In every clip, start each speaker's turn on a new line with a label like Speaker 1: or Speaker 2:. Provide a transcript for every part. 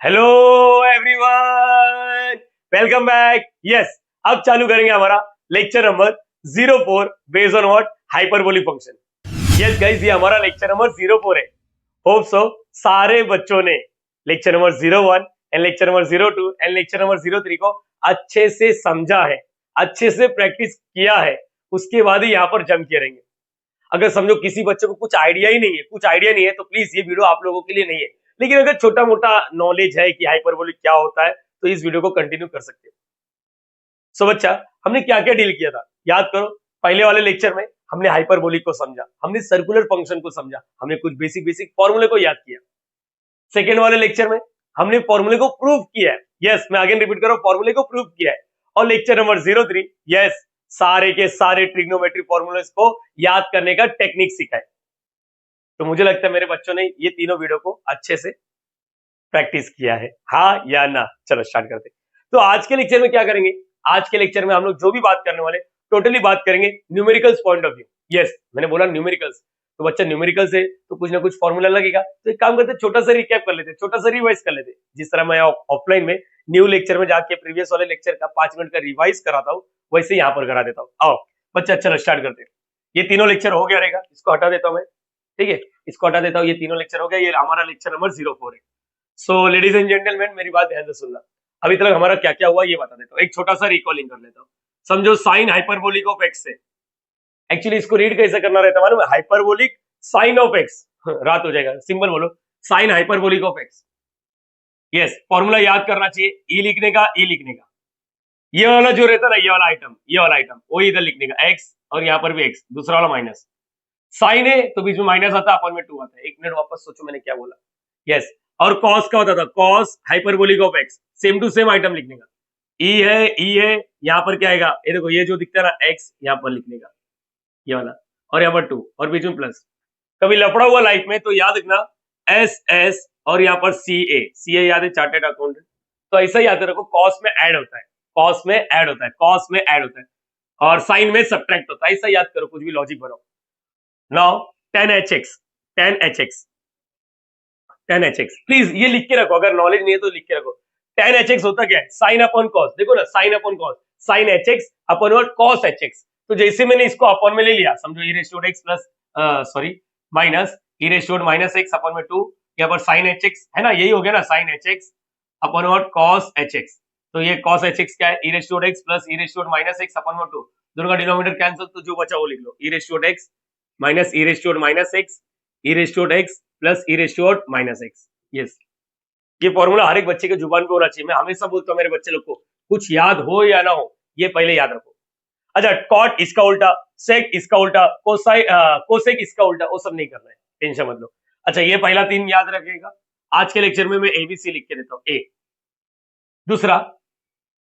Speaker 1: Hello everyone, welcome back. Yes, अब चालू करेंगे हमारा lecture number 04 based on what hyperbolic function. Yes guys, ये हमारा लेक्चर नंबर 04 है। होप सो सारे बच्चों ने lecture number 01 and lecture number 02 and lecture number 03 को अच्छे से समझा है, अच्छे से प्रैक्टिस किया है। उसके बाद ही यहाँ पर जम के रहेंगे। अगर समझो किसी बच्चे को कुछ आइडिया ही नहीं है, कुछ आइडिया नहीं है, तो प्लीज ये वीडियो आप लोगों के लिए नहीं है। लेकिन अगर छोटा मोटा नॉलेज है कि हाइपरबोलिक क्या होता है, तो इस वीडियो को कंटिन्यू कर सकते हो। सो बच्चा, हमने क्या क्या डील किया था याद करो। पहले वाले लेक्चर में हमने हाइपरबोलिक को समझा, हमने सर्कुलर फंक्शन को समझा, हमने कुछ बेसिक बेसिक फॉर्मूले को याद किया। सेकेंड वाले लेक्चर में हमने फॉर्मूले को प्रूव किया है। यस, मैं अगेन रिपीट कर रहा हूं, फॉर्मूले को प्रूव किया है। और लेक्चर नंबर 03, यस, सारे के सारे ट्रिग्नोमेट्री फॉर्मूलेस को याद करने का टेक्निक सीखा है। तो मुझे लगता है मेरे बच्चों ने ये तीनों वीडियो को अच्छे से प्रैक्टिस किया है, हाँ या ना। चलो स्टार्ट करते। तो आज के लेक्चर में क्या करेंगे? आज के लेक्चर में हम लोग जो भी बात करने वाले, टोटली बात करेंगे numericals point of view. Yes, मैंने बोला न्यूमेरिकल्स, तो बच्चा न्यूमेरिकल्स है तो कुछ ना कुछ फॉर्मूला लगेगा। तो एक काम करते, छोटा सा रिकैप कर लेते, छोटा सा रिवाइज कर लेते। जिस तरह मैं ऑफलाइन में न्यू लेक्चर में जाके प्रीवियस वाले लेक्चर का 5 मिनट का रिवाइज कराता हूँ, वैसे यहाँ पर करा देता हूँ। आओ बच्चा, चलो स्टार्ट करते हैं। ये तीनों लेक्चर हो गया रहेगा, इसको हटा देता हूँ मैं। ठीक है, इसको हटा देता हूँ। ये तीनों लेक्चर हो गया, ये हमारा लेक्चर नंबर 04 है। सो लेडीज एंड जेंटलमैन, मेरी बात ध्यान से सुनना। अभी तक हमारा क्या क्या हुआ ये बता देता हूँ, एक छोटा सा रिकॉलिंग कर लेता हूँ। समझो साइन हाइपरबोलिक ऑफ एक्स है। एक्चुअली इसको रीड कैसे करना रहता है मालूम है? Hyperbolic sine of X. रात हो जाएगा, सिंबल बोलो, sine hyperbolic of X. Yes, formula याद करना चाहिए, ई लिखने का, ई लिखने का। ये वाला जो रहता है ना, ये वाला आइटम, ये वाला आइटम, वो इधर लिखने का एक्स, और यहाँ पर भी एक्स, दूसरा वाला माइनस। साइन है तो बीच में माइनस आता है, अपन में 2 आता है। एक मिनट वापस सोचो मैंने क्या बोला। यस, और कॉस का होता था, cos hyperbolic of X, same to same item लिखने का। ई है, यहाँ पर क्या आएगा? ये देखो, ये जो दिखता है ना एक्स, यहाँ पर लिखने का, ये वाला, और यहाँ पर 2, और बीच में प्लस। कभी लफड़ा हुआ लाइफ में तो याद रखना, एस एस और यहाँ पर सी ए याद है, चार्टेड अकाउंटेंट। तो ऐसा ही याद रखो, कॉस में ऐड होता है, कॉस में ऐड होता है, कॉस में ऐड होता है, और साइन में सब्ट्रैक्ट होता है। ऐसा याद करो, कुछ भी लॉजिक बनाओ। Now 10hx, 10hx, 10hx, please ये लिख के रखो, अगर नॉलेज नहीं है तो लिख के रखो। 10hx होता क्या है? Sine upon cos. देखो ना, sine upon cos, sine hx upon what? Cos hx। तो जैसे मैंने इसको अपॉन में ले लिया, समझो e raise to x plus sorry minus e raise to minus x upon में 2, यहाँ पर साइन hx है ना, यही हो गया ना, sine hx upon what? Cos hx। तो ये कॉस hx क्या है? e raise to x plus e raise to minus x upon में 2, दोनों का डिनोमिनेटर कैंसिल, तो जो बचा वो लिख लो, e raise to x minus e raise to minus x, e raise to x plus e raise to minus x। Yes, ये फॉर्मूला हर एक बच्चे के जुबान पे होना चाहिए। मैं हमेशा बोलता हूँ मेरे बच्चे लोग को, कुछ याद हो या ना हो, ये पहले याद रखो। अच्छा, कॉट इसका उल्टा, सेक इसका उल्टा, कोसेक इसका उल्टा, वो सब नहीं करना है, टेंशन मत लो। अच्छा, ये पहला 3 याद रखेगा। आज के लेक्चर में मैं एबीसी लिख के देता हूँ, ए। दूसरा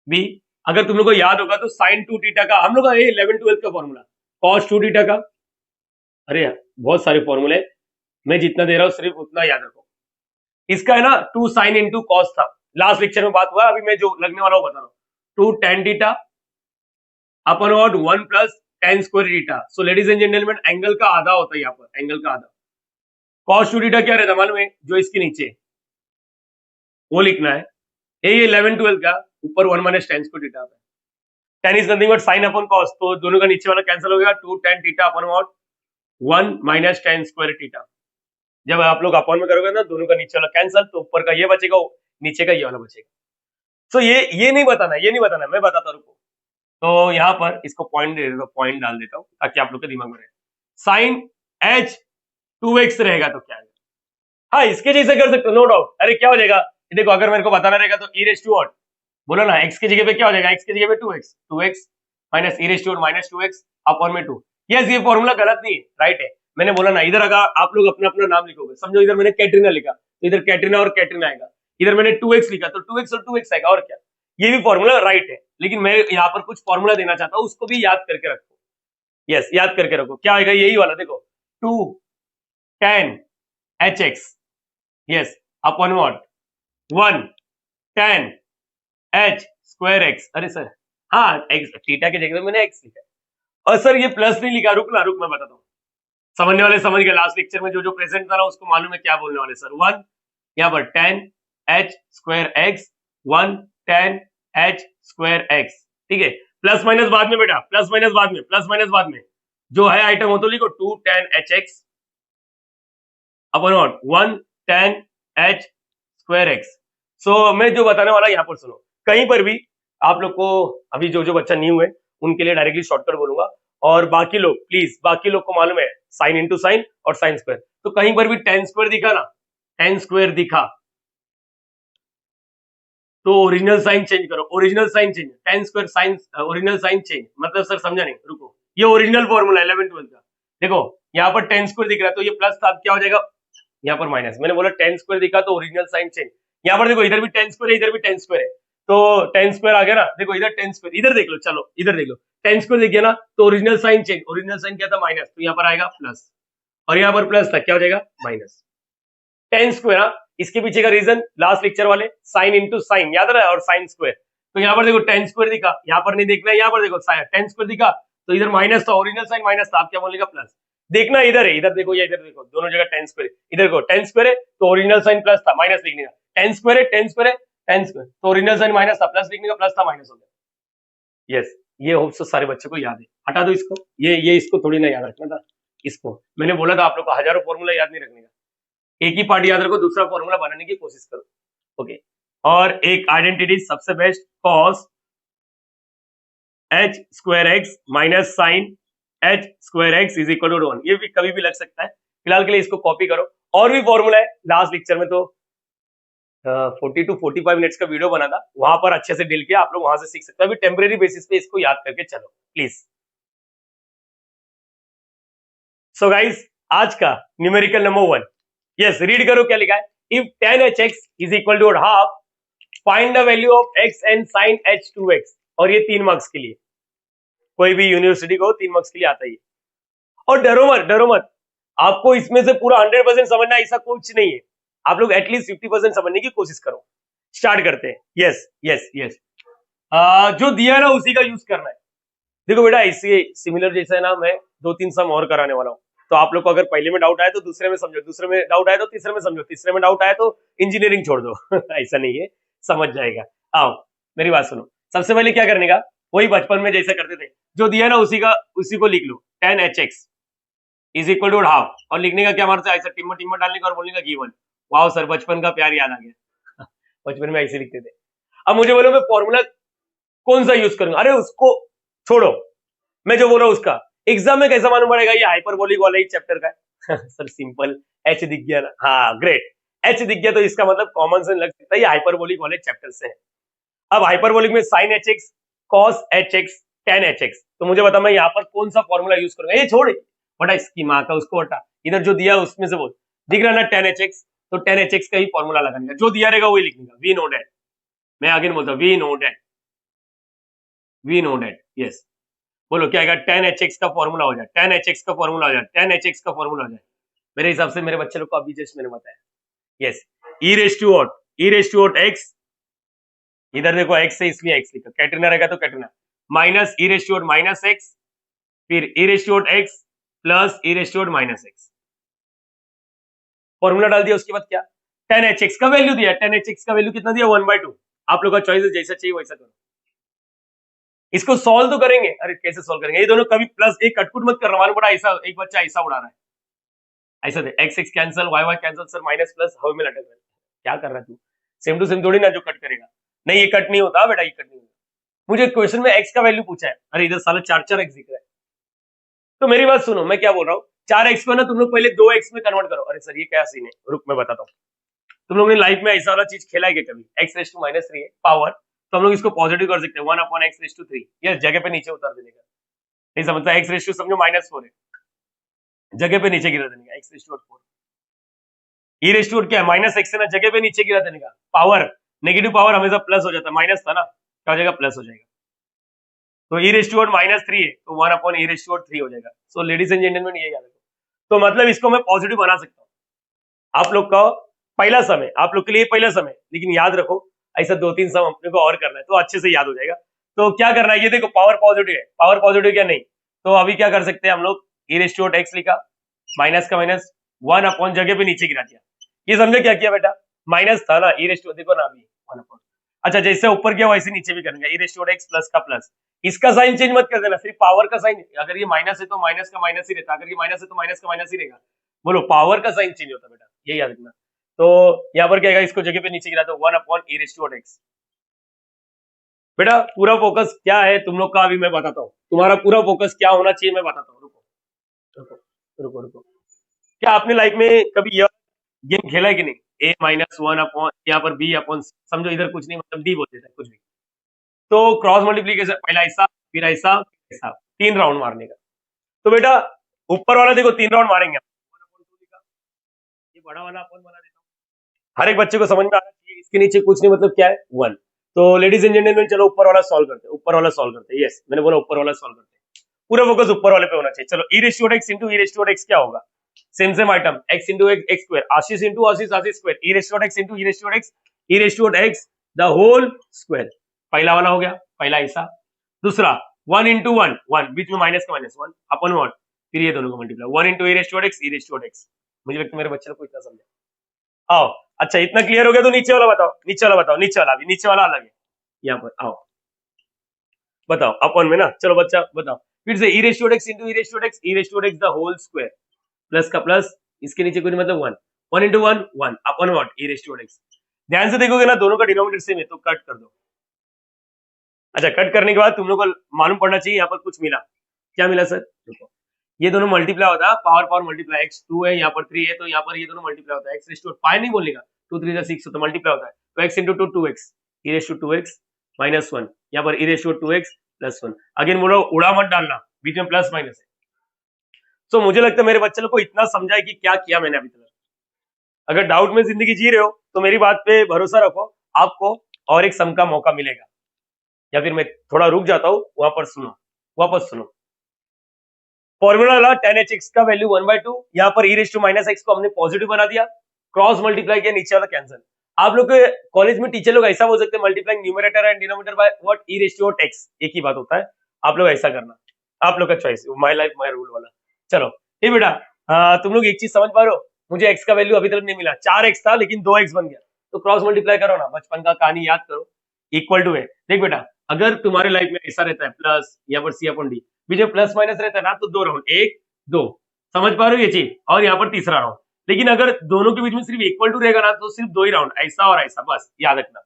Speaker 1: बी, अगर तुम लोग को याद होगा तो साइन 2 थीटा का हम लोग का 11 12 का फॉर्मूला, कॉस 2 थीटा का। अरे यार, बहुत सारे फॉर्मूले, मैं जितना दे रहा हूँ सिर्फ उतना याद रखो। इसका है ना 2 साइन इंटू कॉस था, लास्ट लेक्चर में बात हुआ। अभी मैं जो लगने वाला हूँ बता रहा हूँ, 2 tan theta upon what 1 plus tan square theta. So ladies and gentleman, angle का आधा होता है यहाँ पर, एंगल का आधा। कॉस 2 थीटा क्या रहता है मालूम है? जो इसके नीचे वो लिखना है, ये 11 12 का ऊपर 1 माइनस tan स्क्वायर थीटा आता है। tan is nothing but sign upon cos, तो दोनों का नीचे वाला कैंसिल हो गया, 2 tan theta upon what 1 minus tan square theta. जब आप लोग अपॉन में करोगे ना, दोनों का नीचे वाला कैंसिल, तो ऊपर का ये बचेगा, नीचे का ये वाला बचेगा। तो ये नहीं बताना, ये नहीं बताना, मैं बताता हूं। तो यहाँ पर इसको पॉइंट दे देता हूं, पॉइंट डाल देता हूँ ताकि आप लोग के दिमाग में रहे। साइन h 2x रहेगा तो क्या है? हाँ, इसके जैसे कर सकते हो, नो डाउट। अरे क्या हो जाएगा, देखो अगर मेरे को बताना रहेगा तो e रेज़ टू व्हाट, बोलो ना, x की जगह पे क्या हो जाएगा? x की जगह पे 2x minus e raise to minus 2x upon में 2। यस, ये फॉर्मूला गलत नहीं है, राइट है। मैंने बोला ना, इधर अगर आप लोग अपना अपना नाम लिखोगे, समझो इधर मैंने कैटरीना लिखा तो इधर कैटरीना और कैटरीना आएगा, इधर मैंने 2x लिखा तो 2x और 2x आएगा, और क्या। ये भी फॉर्मूला राइट है, लेकिन मैं यहाँ पर कुछ फॉर्मूला देना चाहता हूँ, उसको भी याद करके रखो। यस, याद करके रखो, क्या आएगा? यही वाला, देखो 2 tan hx, yes, upon what 1 tan h square x। अरे सर, हाँ, x थीटा की जगह मैंने x लिखा है। और सर ये प्लस नहीं लिखा, रुक मैं बताता हूँ। समझने वाले समझ गए, लास्ट लेक्चर में जो जो प्रेजेंट था ना, उसको मालूम है क्या बोलने वाले सर। 1 यहाँ पर tan H square x 1 tan H square x, ठीक है। प्लस माइनस बाद में बेटा, प्लस माइनस बाद में, प्लस माइनस बाद में, जो है आइटम हो तो लिखो 2 tan H X upon what 1 tan H square X. So मैं जो बताने वाला यहाँ पर सुनो, कहीं पर भी आप लोग को, अभी जो जो बच्चा न्यू है उनके लिए डायरेक्टली शॉर्टकट बोलूंगा, और बाकी लोग प्लीज, बाकी लोग को मालूम है साइन इंटू साइन और साइन स्क्वायर, तो कहीं पर भी टेन स्क्वायर दिखा ना, टेन स्क्वायर दिखा तो ओरिजिनल साइन चेंज करो, original sign change, tan square sign original sign change, मतलब सर समझा नहीं, रुको, ये ओरिजिनल फॉर्मूला 11th-12th का। देखो यहाँ पर टेन स्क्वायर दिख रहा है तो ये प्लस था, क्या हो जाएगा यहाँ पर माइनस। मैंने बोला टेन स्क्वायर दिखा तो ओरिजिनल साइन चेंज, यहाँ पर देखो इधर भी टेन स्क्वायर है, इधर भी टेन स्क्वायर है, तो टेन स्क्वायर आ गया ना, देखो इधर टेन स्क्वायर, इधर देख लो, चलो इधर देख लो, टेन स्क्वायर दिख गया ना, तो original sign change, original sign क्या था माइनस, तो यहाँ पर आएगा प्लस, और यहाँ पर प्लस था, क्या हो जाएगा माइनस। टेन स्क्वायर, इसके पीछे का रीजन लास्ट लेक्चर वाले साइन इंटू साइन याद रहा, और साइन स्क्वायर, तो यहाँ पर देखो टेन स्क्वायर दिखा, यहाँ पर नहीं देखना है, यहाँ पर देखो टेन स्क्वायर दिखा तो इधर माइनस था, ओरिजिनल साइन माइनस था, आप क्या बोलेगा प्लस, देखना इधर है, इधर देखो या इधर देखो, दोनों जगह टेन स्क्वायर, इधर को टेन स्क्वायर है तो ओरिजिनल साइन प्लस था, माइनस लिखने का, टेन स्क्वायर है, टेन स्क्वायर है, टेन स्क्वायर तो ओरिजिनल साइन माइनस था, प्लस लिखने का, प्लस था माइनस हो गया। यस, ये होप सो सारे बच्चों को याद है, हटा दो इसको, ये इसको थोड़ी ना याद रखना था, इसको मैंने बोला था आप लोग को हजारों फॉर्मूला याद नहीं रखने का, एक ही पार्ट याद रखो, दूसरा फॉर्मूला बनाने की कोशिश करो, ओके। और एक आइडेंटिटी सबसे best, cos h square x minus sine h square x is equal to 1, ये भी कभी भी लग सकता है, फिलहाल के लिए इसको कॉपी करो। और भी फॉर्मूला है, लास्ट लेक्चर में तो 40 to 45 मिनट्स का वीडियो बना था, वहां पर अच्छे से डील किया, आप लोग वहां से सीख सकते हो, अभी टेम्परेरी बेसिस पे इसको याद करके चलो प्लीज। सो गाइस, आज का न्यूमेरिकल नंबर 1, यस रीड करो क्या लिखा है, if tan H x is equal to half, find the value of x and sine h two x, और ये 3 मार्क्स के लिए, कोई भी यूनिवर्सिटी को 3 मार्क्स के लिए आता ही है। और डरो मत, डरो मत, आपको इसमें से पूरा 100% समझना ऐसा कुछ नहीं है, आप लोग एटलीस्ट 50% समझने की कोशिश करो। स्टार्ट करते हैं, यस यस यस, जो दिया है ना उसी का यूज करना है। देखो बेटा, इसी सिमिलर जैसा है ना, मैं 2-3 सम और कराने वाला हूँ, तो आप लोग को अगर पहले में डाउट आए तो दूसरे में समझो, दूसरे में डाउट आए तो तीसरे में समझो, तीसरे में डाउट आए तो इंजीनियरिंग छोड़ दो ऐसा नहीं है, समझ जाएगा। आओ मेरी बात सुनो, सबसे पहले क्या करने का, वही बचपन में जैसा करते थे, जो दिया ना उसी को लिख लो, tan H x is equal to half, और लिखने का क्या मारता है, ऐसा टिम्मर टिम्मर डालने का और बोलने का गिवन। वाह सर, बचपन का प्यार याद आ गया बचपन में ऐसे लिखते थे। अब मुझे बोलो मैं फॉर्मूला कौन सा यूज करूंगा, अरे उसको छोड़ो, मैं जो बोल रहा हूँ उसका एग्जाम में कैसा मालूम पड़ेगा, ये हाइपरबोलिक वाला ही चैप्टर का है सर सिंपल, एच दिख गया ना, हाँ ग्रेट, एच दिख गया तो इसका मतलब कॉमन सेंस लग सकता है, ये हाइपरबोलिक वाले चैप्टर से है। अब हाइपरबोलिक में sine h x, cos h x, tan H x, तो मुझे बता मैं यहाँ पर कौन सा फॉर्मूला यूज करूंगा, ये छोड़, बटा इसकी माँ का, उसको हटा, इधर जो दिया उसमें से बोल, दिख रहा ना टेन एच एक्स, तो टेन एच एक्स का ही फॉर्मूला लगाने का, जो दिया रहेगा वही लिखने का, वी नो डेट, मैं आगे बोलता हूँ, we know that, we know that, yes बोलो क्या आएगा, टेन एच एक्स का फॉर्मूला हो जाए, टेन एच एक्स का फॉर्मूला हो जाए, टेन एच एक्स का फॉर्मूला हो जाए, मेरे हिसाब से मेरे बच्चे लोग को अभी जस्ट मैंने बताया, yes, e raise to what x, इधर देखो एक्स है इसलिए एक्स लिखा, कैटरीना रहेगा तो कैटरीना, minus E raise to minus X, फिर E raise to X plus E raise to minus X, formula डाल दिया, उसके बाद क्या, टेन एच एक्स का वैल्यू दिया, टेन एच एक्स का वैल्यू कितना दिया 1/2, आप लोग का चॉइस है, जैसा चाहिए वैसा करो। इसको सॉल्व तो करेंगे, अरे कैसे सॉल्व करेंगे, ये दोनों कभी प्लस एक कटकुट मत कर, मालूम पड़ा ऐसा एक बच्चा ऐसा उड़ा रहा है, ऐसा दे X X cancel, Y Y cancel, sir minus plus हवा में लटक रहा है, क्या कर रहा है तू, सेम टू सेम थोड़ी ना जो कट करेगा, नहीं ये कट नहीं होता बेटा, ये कट नहीं होता, मुझे क्वेश्चन में एक्स का वैल्यू पूछा है, अरे इधर साला 4 एक्स दिख रहा है, तो मेरी बात सुनो, मैं क्या बोल रहा हूँ, 4x को ना तुम लोग पहले 2x में कन्वर्ट करो, अरे सर ये क्या सीन है, रुक मैं बताता हूँ, तुम लोग ने लाइफ में ऐसा वाला चीज खेला है क्या कभी, x रेस टू माइनस 3 है पावर, तो हम लोग इसको पॉजिटिव कर सकते हैं, 1/x रेस टू 3, यस जगह पे नीचे उतार देने का, नहीं समझता, x रेस टू समझो -4 है, जगह पे नीचे गिरा देने का, x raise to 4, e raise to क्या है -x है ना, जगह पे नीचे गिरा देने का, पावर नेगेटिव पावर हमेशा प्लस हो जाता है, माइनस था ना, क्या हो जाएगा प्लस हो जाएगा, तो e रेस टू -3 है तो 1/e रेस टू 3 हो जाएगा। सो लेडीज एंड जेंटलमैन ये याद रखो, तो मतलब इसको मैं पॉजिटिव बना सकता हूँ, आप लोग का पहला समय, आप लोग के लिए पहला समय, लेकिन याद रखो ऐसा 2-3 सम अपने को और करना है, तो अच्छे से याद हो जाएगा। तो क्या करना है, ये देखो पावर पॉजिटिव है, पावर पॉजिटिव क्या नहीं, तो अभी क्या कर सकते हैं हम लोग, e रेस टू x लिखा, माइनस का माइनस, 1 अपॉन जगह पे नीचे गिरा दिया, ये समझे क्या किया बेटा, माइनस था ना, ई रेस टू देखो ना अभी 1 अपॉन। अच्छा जैसे ऊपर किया वैसे नीचे भी करेंगे, ई रेस टू एक्स प्लस का प्लस, इसका साइन चेंज मत कर देना, सिर्फ पावर का साइन, अगर ये माइनस है तो माइनस का माइनस ही रहता, अगर ये माइनस है तो माइनस का माइनस ही रहेगा। बोलो पावर का साइन चेंज होता बेटा, ये याद रखना। तो यहाँ पर क्या आएगा, इसको जगह पे नीचे गिरा दो 1 upon e raise to x. बेटा पूरा फोकस क्या है तुम लोग का अभी मैं बताता हूँ, तुम्हारा पूरा फोकस क्या होना चाहिए मैं बताता हूँ। रुको रुको रुको रुको, क्या आपने लाइफ में कभी यह गेम खेला है कि नहीं, ए माइनस 1 अपॉन यहाँ पर बी अपॉन, समझो इधर कुछ नहीं मतलब डी बोल देता है कुछ भी, तो क्रॉस मल्टीप्लीकेशन पहला ऐसा फिर ऐसा फिर ऐसा, 3 राउंड मारने का। तो बेटा ऊपर वाला देखो 3 राउंड मारेंगे, 1/2 लिखा, ये बड़ा वाला अपन बना देता हूँ, हर एक बच्चे को समझ में आना चाहिए, इसके नीचे कुछ नहीं मतलब क्या है 1। तो लेडीज एंड जेंटलमैन चलो ऊपर वाला सॉल्व करते हैं, ऊपर वाला सॉल्व करते हैं, यस मैंने बोला ऊपर वाला सॉल्व करते हैं, पूरा फोकस ऊपर वाले पे होना चाहिए। चलो ई raise to X into E raise to X क्या होगा, same same item, X into X X square, आशीष इंटू आशीष आशीष स्क्वायर, E raise to X into E raise to x E raise to X the whole square, पहला वाला हो गया, पहला ऐसा। दूसरा 1 इंटू 1 बीच में माइनस का माइनस 1 अपन 1, फिर ये दोनों को multiply 1 into E raise to x E raise to x. मुझे लगता है मेरे बच्चे को इतना समझा। आओ अच्छा इतना क्लियर हो गया तो नीचे वाला बताओ, नीचे वाला बताओ, नीचे वाला भी, नीचे वाला अलग है यहाँ पर, आओ बताओ अपन में ना, चलो बच्चा बताओ फिर से, E raise to X into E raise to x E raise to X the whole square, plus का प्लस, इसके नीचे कुछ मतलब 1 1 into 1 1 upon what E raise to X. ध्यान से देखोगे ना दोनों का डिनोमिनेटर सेम है तो कट कर दो। अच्छा कट करने के बाद तुम लोग को मालूम पड़ना चाहिए यहाँ पर कुछ मिला, क्या मिला सर, देखो ये दोनों मल्टीप्लाई होता है, पावर पावर मल्टीप्लाई, x 2 है यहाँ पर 3 है तो यहाँ पर ये दोनों मल्टीप्लाई होता है, x रेस टू 5 नहीं बोलने का, 2 3 6 तो मल्टीप्लाई होता है, तो x into 2 2x E raise to 2x minus 1, यहाँ पर E raise to 2x plus 1। Again बोलो उड़ा मत डालना, बीच में प्लस माइनस है। तो मुझे लगता है मेरे बच्चे लोग को इतना समझा है कि क्या किया मैंने अभी तक। अगर डाउट में जिंदगी जी रहे हो तो मेरी बात पे भरोसा रखो, आपको और एक सम का मौका मिलेगा, या फिर मैं थोड़ा रुक जाता हूँ, वहां पर सुनो, वापस सुनो। फॉर्मूला वाला tan h का वैल्यू 1/2, यहाँ पर e raise to minus x को हमने पॉजिटिव बना दिया, क्रॉस मल्टीप्लाई किया, नीचे वाला कैंसिल। आप लोग के कॉलेज में टीचर लोग ऐसा बोल सकते हैं, multiplying numerator and denominator by what e raise to x, एक ही बात होता है, आप लोग ऐसा करना, आप लोग का choice, my life my rule वाला। चलो ये बेटा तुम लोग एक चीज समझ पा रहे हो, मुझे x का वैल्यू अभी तक नहीं मिला, 4x था लेकिन 2x बन गया, तो क्रॉस मल्टीप्लाई करो ना, बचपन का कहानी याद करो, इक्वल टू है। देख बेटा अगर तुम्हारे लाइफ में ऐसा रहता है प्लस यहाँ पर सी अपॉन डी, बीच में प्लस माइनस रहता है ना, तो 2 राउंड, 1 2, समझ पा रहे हो ये चीज, और यहाँ पर तीसरा राउंड। लेकिन अगर दोनों के बीच में सिर्फ इक्वल टू रहेगा ना, तो सिर्फ 2 ही राउंड, ऐसा और ऐसा, बस याद रखना।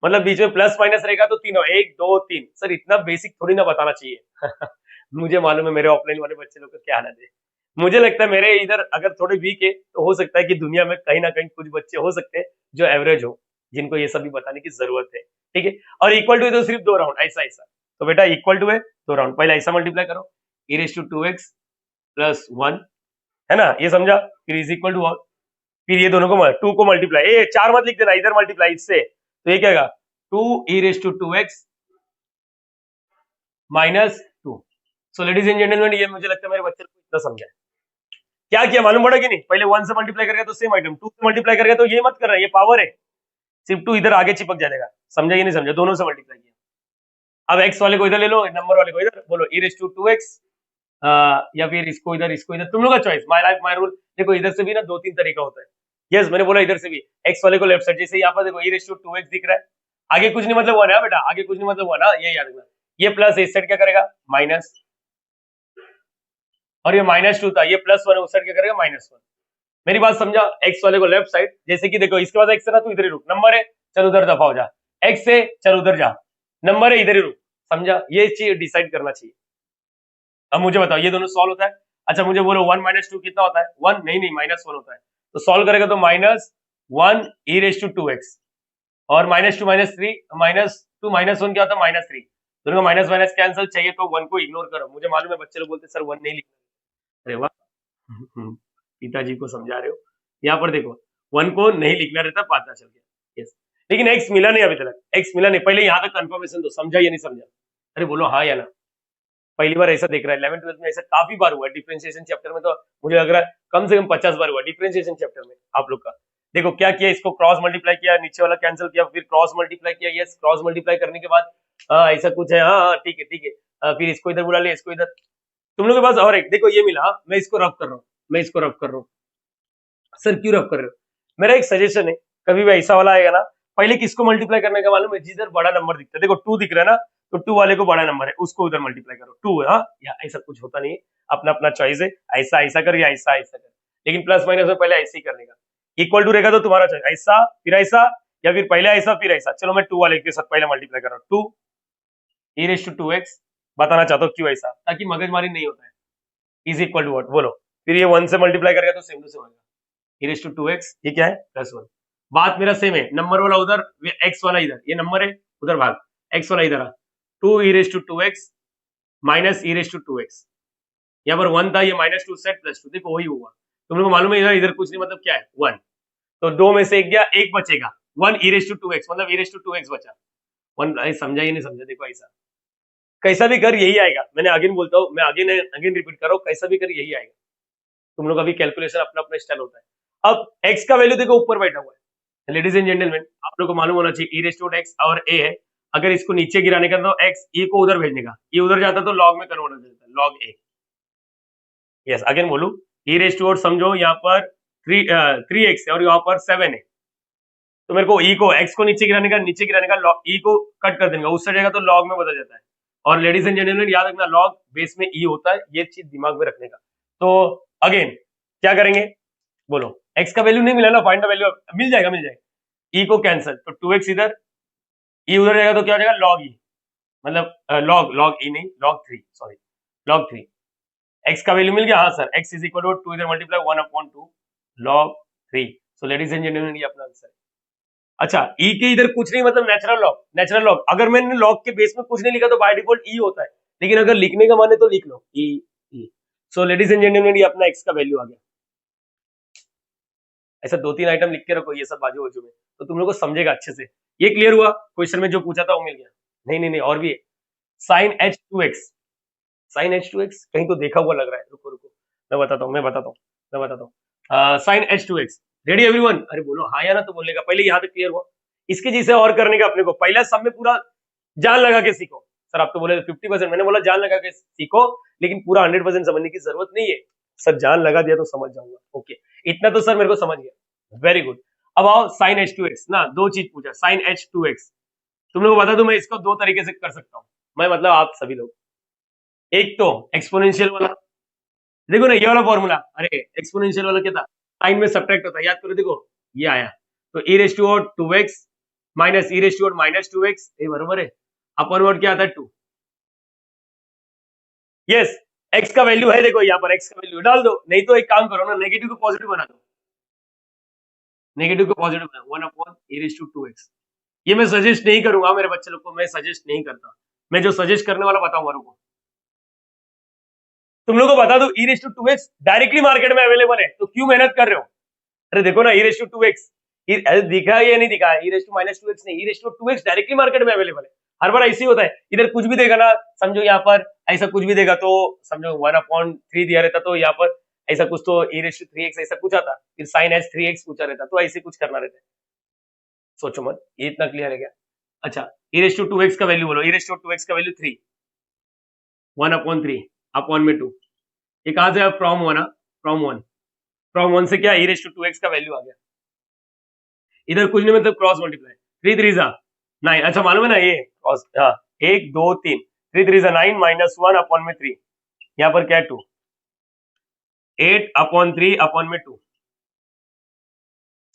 Speaker 1: मतलब बीच में प्लस माइनस रहेगा तो 3 1 2 3। सर इतना बेसिक थोड़ी ना बताना चाहिए मुझे मालूम है मेरे ऑफलाइन वाले बच्चे लोग का क्या हालत है, मुझे लगता है मेरे इधर अगर थोड़े वीक है तो हो सकता है कि दुनिया में कहीं ना कहीं कुछ बच्चे हो सकते हैं जो एवरेज हो, जिनको ये सभी बताने की जरूरत है, ठीक है। और इक्वल टू है तो सिर्फ 2 राउंड, ऐसा ऐसा, तो बेटा इक्वल टू है 2 राउंड, पहले ऐसा मल्टीप्लाई करो, ई रेस टू 2x प्लस 1 है ना, ये समझा, फिर इज इक्वल टू, फिर ये दोनों को 2 को मल्टीप्लाई, ए 4 मत लिख देना, इधर मल्टीप्लाई इससे, तो ये क्या होगा 2 ई raise to 2x minus 2। So ladies and gentleman ये मुझे लगता है मेरे बच्चे को इतना समझा है। क्या किया मालूम पड़ा कि नहीं, पहले 1 से मल्टीप्लाई करेगा तो सेम आइटम, 2 से मल्टीप्लाई करेगा तो ये मत कर रहा है, ये पावर है, सिर्फ 2 इधर आगे चिपक जाएगा, समझा ये नहीं समझा, दोनों से मल्टीप्लाई किया। अब x वाले को इधर ले लो, नंबर वाले को इधर, बोलो ई रेस टू 2x, या फिर इसको इधर तुम लोग का choice, my life my rule. देखो इधर से भी ना 2 3 तरीका होता है, यस मैंने बोला इधर से भी, x वाले को लेफ्ट साइड, जैसे यहाँ पर देखो ई रेस टू 2x दिख रहा है, आगे कुछ नहीं मतलब 1 है बेटा, आगे कुछ नहीं मतलब 1 है, ये याद रखना। ये प्लस इस साइड क्या करेगा माइनस, और ये -2 था, ये +1 है, उस साइड क्या करेगा -1। मेरी बात समझा, x वाले को लेफ्ट साइड, जैसे कि देखो इसके बाद x है ना, तू इधर ही रुक, नंबर है चल उधर दफा हो जा, x है चल उधर जा, नंबर है इधर ही रुक, समझा, ये चीज डिसाइड करना चाहिए। अब मुझे बताओ ये दोनों सॉल्व होता है, अच्छा मुझे बोलो 1 - 2 कितना होता है, 1 नहीं -1 होता है, तो सॉल्व करेगा तो -1 ई रेस टू 2x, और -2 -3 -2 -1 क्या होता है -3, दोनों का माइनस माइनस कैंसिल, चाहिए तो 1 को इग्नोर करो। मुझे मालूम है बच्चे लोग बोलते सर 1 नहीं लिखना, अरे वाह पिताजी को समझा रहे हो, यहाँ पर देखो 1 को नहीं लिखना रहता, पता चल गया, यस। लेकिन x मिला नहीं अभी तक, x मिला नहीं, पहले यहाँ तक कंफर्मेशन दो, समझा या नहीं समझा, अरे बोलो हाँ या ना। पहली बार ऐसा देख रहा है, 11th 12th में ऐसा काफी बार हुआ, डिफरेंशिएशन चैप्टर में तो मुझे लग रहा है कम से कम 50 बार हुआ डिफरेंशिएशन चैप्टर में आप लोग का। देखो क्या किया, इसको क्रॉस मल्टीप्लाई किया, नीचे वाला कैंसिल किया, फिर क्रॉस मल्टीप्लाई किया, यस क्रॉस मल्टीप्लाई करने के बाद ऐसा कुछ है, हाँ ठीक है ठीक है, फिर इसको इधर बुला लिया, इसको इधर, तुम लोग के पास और एक देखो ये मिला, मैं इसको रब कर रहा हूँ, मैं इसको रब कर रहा हूँ। सर क्यों रब कर रहे हो, मेरा एक सजेशन है, कभी भी ऐसा वाला आएगा ना, पहले किसको मल्टीप्लाई करने का मालूम है? जिधर बड़ा नंबर दिखता है, देखो 2 दिख रहा है ना, तो 2 वाले को बड़ा नंबर है उसको उधर मल्टीप्लाई करो, 2 है, हाँ, या ऐसा कुछ होता नहीं है, अपना अपना चॉइस है, ऐसा ऐसा कर या ऐसा ऐसा कर, लेकिन प्लस माइनस में पहले ऐसे ही करने का। इक्वल टू रहेगा तो तुम्हारा चॉइस, ऐसा फिर ऐसा, या फिर पहले ऐसा फिर ऐसा। चलो मैं 2 वाले के साथ पहले मल्टीप्लाई कर रहा हूँ, 2 e रेज टू 2x, बताना चाहता हूँ क्यों ऐसा, ताकि मगजमारी नहीं होता है। इज इक्वल टू व्हाट बोलो, फिर ये 1 से मल्टीप्लाई करेगा तो सेम टू सेम होगा, e रेज टू 2x, ये क्या है +1। बात मेरा सेम है, नंबर वाला उधर, x वाला इधर, ये नंबर है उधर भाग, x वाला इधर आ, 2 e raise to 2x minus e raise to 2x, यहाँ पर 1 था, ये -2 सेट +2, देखो वही हुआ। तुम लोग को मालूम है इधर इधर कुछ नहीं, मतलब क्या है 1, तो 2 में से 1 गया, 1 बचेगा, 1 e रेज टू 2x, मतलब e रेज टू 2x बचा। 1 समझा ही नहीं समझा, देखो ऐसा कैसा भी कर यही आएगा। मैंने अगेन बोलता हूँ, मैं अगेन रिपीट कर रहा हूँ, कैसा भी कर यही आएगा। तुम लोग अभी कैलकुलेशन अपना अपना स्टाइल होता है। अब x का वैल्यू देखो ऊपर बैठा हुआ है, लेडीज एंड जेंटलमैन, आप लोग को मालूम होना चाहिए e रेज टू x और a है, अगर इसको नीचे गिराने का तो x e को उधर भेजने का, ये उधर जाता तो log में कन्वर्ट हो जाता है, log a। यस अगेन बोलू, e रेज टू, और समझो यहाँ पर 3x है और यहाँ पर 7 है, तो मेरे को e को x को नीचे गिराने का e को कट कर देने का, उससे जाएगा तो log में बदल जाता है। और लेडीज एंड जेंटलमैन याद रखना, log बेस में e होता है, ये चीज दिमाग में रखने का। तो अगेन क्या करेंगे बोलो, x का वैल्यू नहीं मिला ना, फाइंड द वैल्यू, मिल जाएगा, e को कैंसिल, तो 2x इधर, e उधर जाएगा तो क्या हो जाएगा log e, मतलब log e नहीं log 3, सॉरी log 3। x का वैल्यू मिल गया, हाँ sir, x is equal to 2 इधर multiply 1/2 log 3। So ladies and gentleman ये अपना आंसर है। अच्छा e के इधर कुछ नहीं, मतलब नेचुरल लॉग, अगर मैंने लॉग के बेस में कुछ नहीं लिखा तो बाय डिफॉल्ट e होता है, लेकिन अगर लिखने का माने तो लिख लो e e। So ladies and gentleman ये अपना x का वैल्यू आ गया। ऐसा 2-3 आइटम लिख के रखो ये सब बाजू बाजू में, तो तुम लोग को समझेगा अच्छे से। ये क्लियर हुआ, क्वेश्चन में जो पूछा था वो मिल गया? नहीं और भी है, sin h2x, sin h2x कहीं तो देखा हुआ लग रहा है, रुको मैं बताता हूँ sin h2x। Ready everyone? अरे बोलो हाँ या ना तो बोलेगा, पहले यहाँ तक क्लियर हुआ। इसके जैसे और करने का अपने को, पहला सब में पूरा जान लगा के सीखो। सर आप तो बोले 50%, मैंने बोला जान लगा के सीखो, लेकिन पूरा 100% समझने की जरूरत नहीं है। सर जान लगा दिया तो समझ जाऊंगा, ओके इतना तो सर मेरे को समझ गया, वेरी गुड। अब आओ sin h2x ना, दो चीज पूछा, sin h2x तुम लोग को बता दूं, मैं इसको दो तरीके से कर सकता हूँ, मैं मतलब आप सभी लोग। एक तो एक्सपोनेंशियल वाला, देखो ना ये वाला फॉर्मूला, अरे एक्सपोनेंशियल वाला क्या था, साइन में सब्ट्रैक्ट होता है, याद करो, देखो ये आया, तो e raise to 2x minus e raise to -2x, ये बराबर है अपन वर्ड क्या आता है 2। यस x का वैल्यू है, देखो यहाँ पर x का वैल्यू डाल दो, नहीं तो एक काम करो ना, नेगेटिव को पॉजिटिव बना दो, नेगेटिव को पॉजिटिव बना 1/e/2x। ये मैं सजेस्ट नहीं करूंगा मेरे बच्चे लोग को, मैं सजेस्ट नहीं करता, मैं जो सजेस्ट करने वाला बताऊंगा रुको। तुम लोग को बता दो e/2x डायरेक्टली मार्केट में अवेलेबल है, तो क्यों मेहनत कर रहे हो? अरे देखो ना e/2x दिखा या नहीं दिखा, e/-2x नहीं, e/2x डायरेक्टली मार्केट में अवेलेबल है। हर बार ऐसे ही होता है, इधर कुछ भी देगा ना, समझो यहाँ पर ऐसा कुछ भी देगा तो समझो 1/3 दिया रहता, तो यहाँ पर ऐसा कुछ तो e/3x ऐसा कुछ आता, फिर sin h3x पूछा रहता, तो ऐसे कुछ करना रहता है। सोचो मत, ये इतना क्लियर है क्या? अच्छा e/2x का वैल्यू बोलो, e/2x का वैल्यू 3, 1/3 अपॉन में 2, ये कहां से फ्रॉम 1, फ्रॉम 1 से क्या e/2x का वैल्यू आ गया, इधर कुछ नहीं मतलब क्रॉस मल्टीप्लाई, 3 3 जा 9, अच्छा मालूम है ना ये क्रॉस, हाँ 1 2 3, 3 3 जा 9 -1 अपॉन में 3, यहाँ पर क्या है 2, 8/3 अपॉन में 2।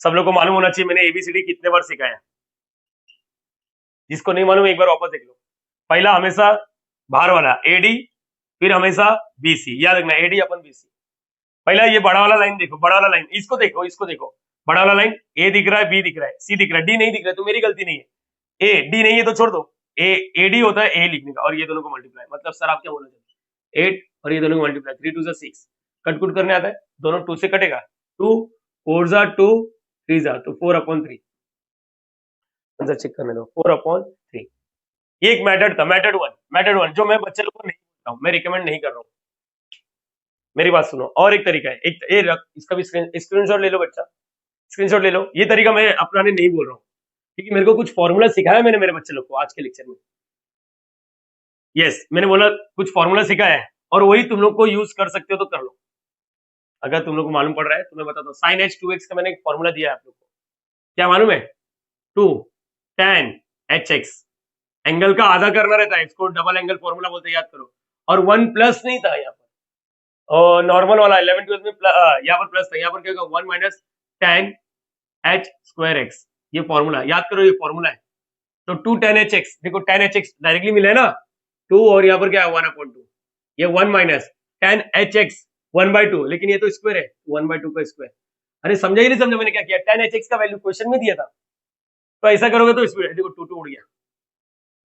Speaker 1: सब लोग को मालूम होना चाहिए मैंने एबीसीडी कितने बार सिखाया, जिसको नहीं मालूम एक बार वापस देख लो। पहला हमेशा बाहर वाला एडी, फिर हमेशा बीसी, याद रखना एडी अपन बीसी। पहला ये बड़ा वाला लाइन देखो, बड़ा वाला लाइन, इसको देखो, बड़ा वाला लाइन ए दिख रहा है, बी दिख रहा है, सी दिख रहा है, डी नहीं दिख रहा है, तो मेरी गलती नहीं है, ए डी नहीं है तो छोड़ दो, ए डी होता है ए लिखने का, और ये दोनों को मल्टीप्लाई, मतलब सर आप क्या बोलना चाहते हैं, 8 और ये दोनों को मल्टीप्लाई, 3 2 6, कट कुट करने आता है, दोनों 2 से कटेगा, 2 4 जा 2 3 जा, तो 4/3, आंसर चेक करने दो, 4/3। ये एक मेथड था, मेथड वन जो मैं बच्चे लोग को नहीं बोलता हूँ, मैं रिकमेंड नहीं कर रहा हूँ, मेरी बात सुनो। और एक तरीका है, एक ये रख, इसका भी स्क्रीनशॉट ले लो बच्चा, स्क्रीनशॉट ले लो, ये तरीका मैं अपनाने नहीं बोल रहा हूँ, क्योंकि मेरे को कुछ फॉर्मूला सिखाया मैंने मेरे बच्चे लोग को आज के लेक्चर में। यस मैंने बोला कुछ फॉर्मूला सिखाया है, और वही तुम लोग को यूज कर सकते हो तो कर लो, अगर तुम लोग को मालूम पड़ रहा है तो मैं बताता हूँ। sin h2x का मैंने एक फॉर्मूला दिया है आप लोग को, क्या मालूम है, 2 tan hx, एंगल का आधा करना रहता है, इसको डबल एंगल फॉर्मूला बोलते हैं, याद करो। और 1 प्लस नहीं था यहाँ पर, और नॉर्मल वाला 11 12 में यहाँ पर प्लस था, यहाँ पर क्या होगा 1 minus tan h square x, ये फॉर्मूला याद करो, ये फॉर्मूला है। तो 2 tan hx, देखो tan hx डायरेक्टली मिला है ना 2, और यहाँ पर क्या है 1/2, ये 1 माइनस tan hx 1/2, लेकिन ये तो स्क्वायर है 1/2 का स्क्वायर। अरे समझा ही नहीं समझा मैंने क्या किया, tan hx का वैल्यू क्वेश्चन में दिया था, तो ऐसा करोगे तो स्क्वायर, देखो 2 2 उड़ गया,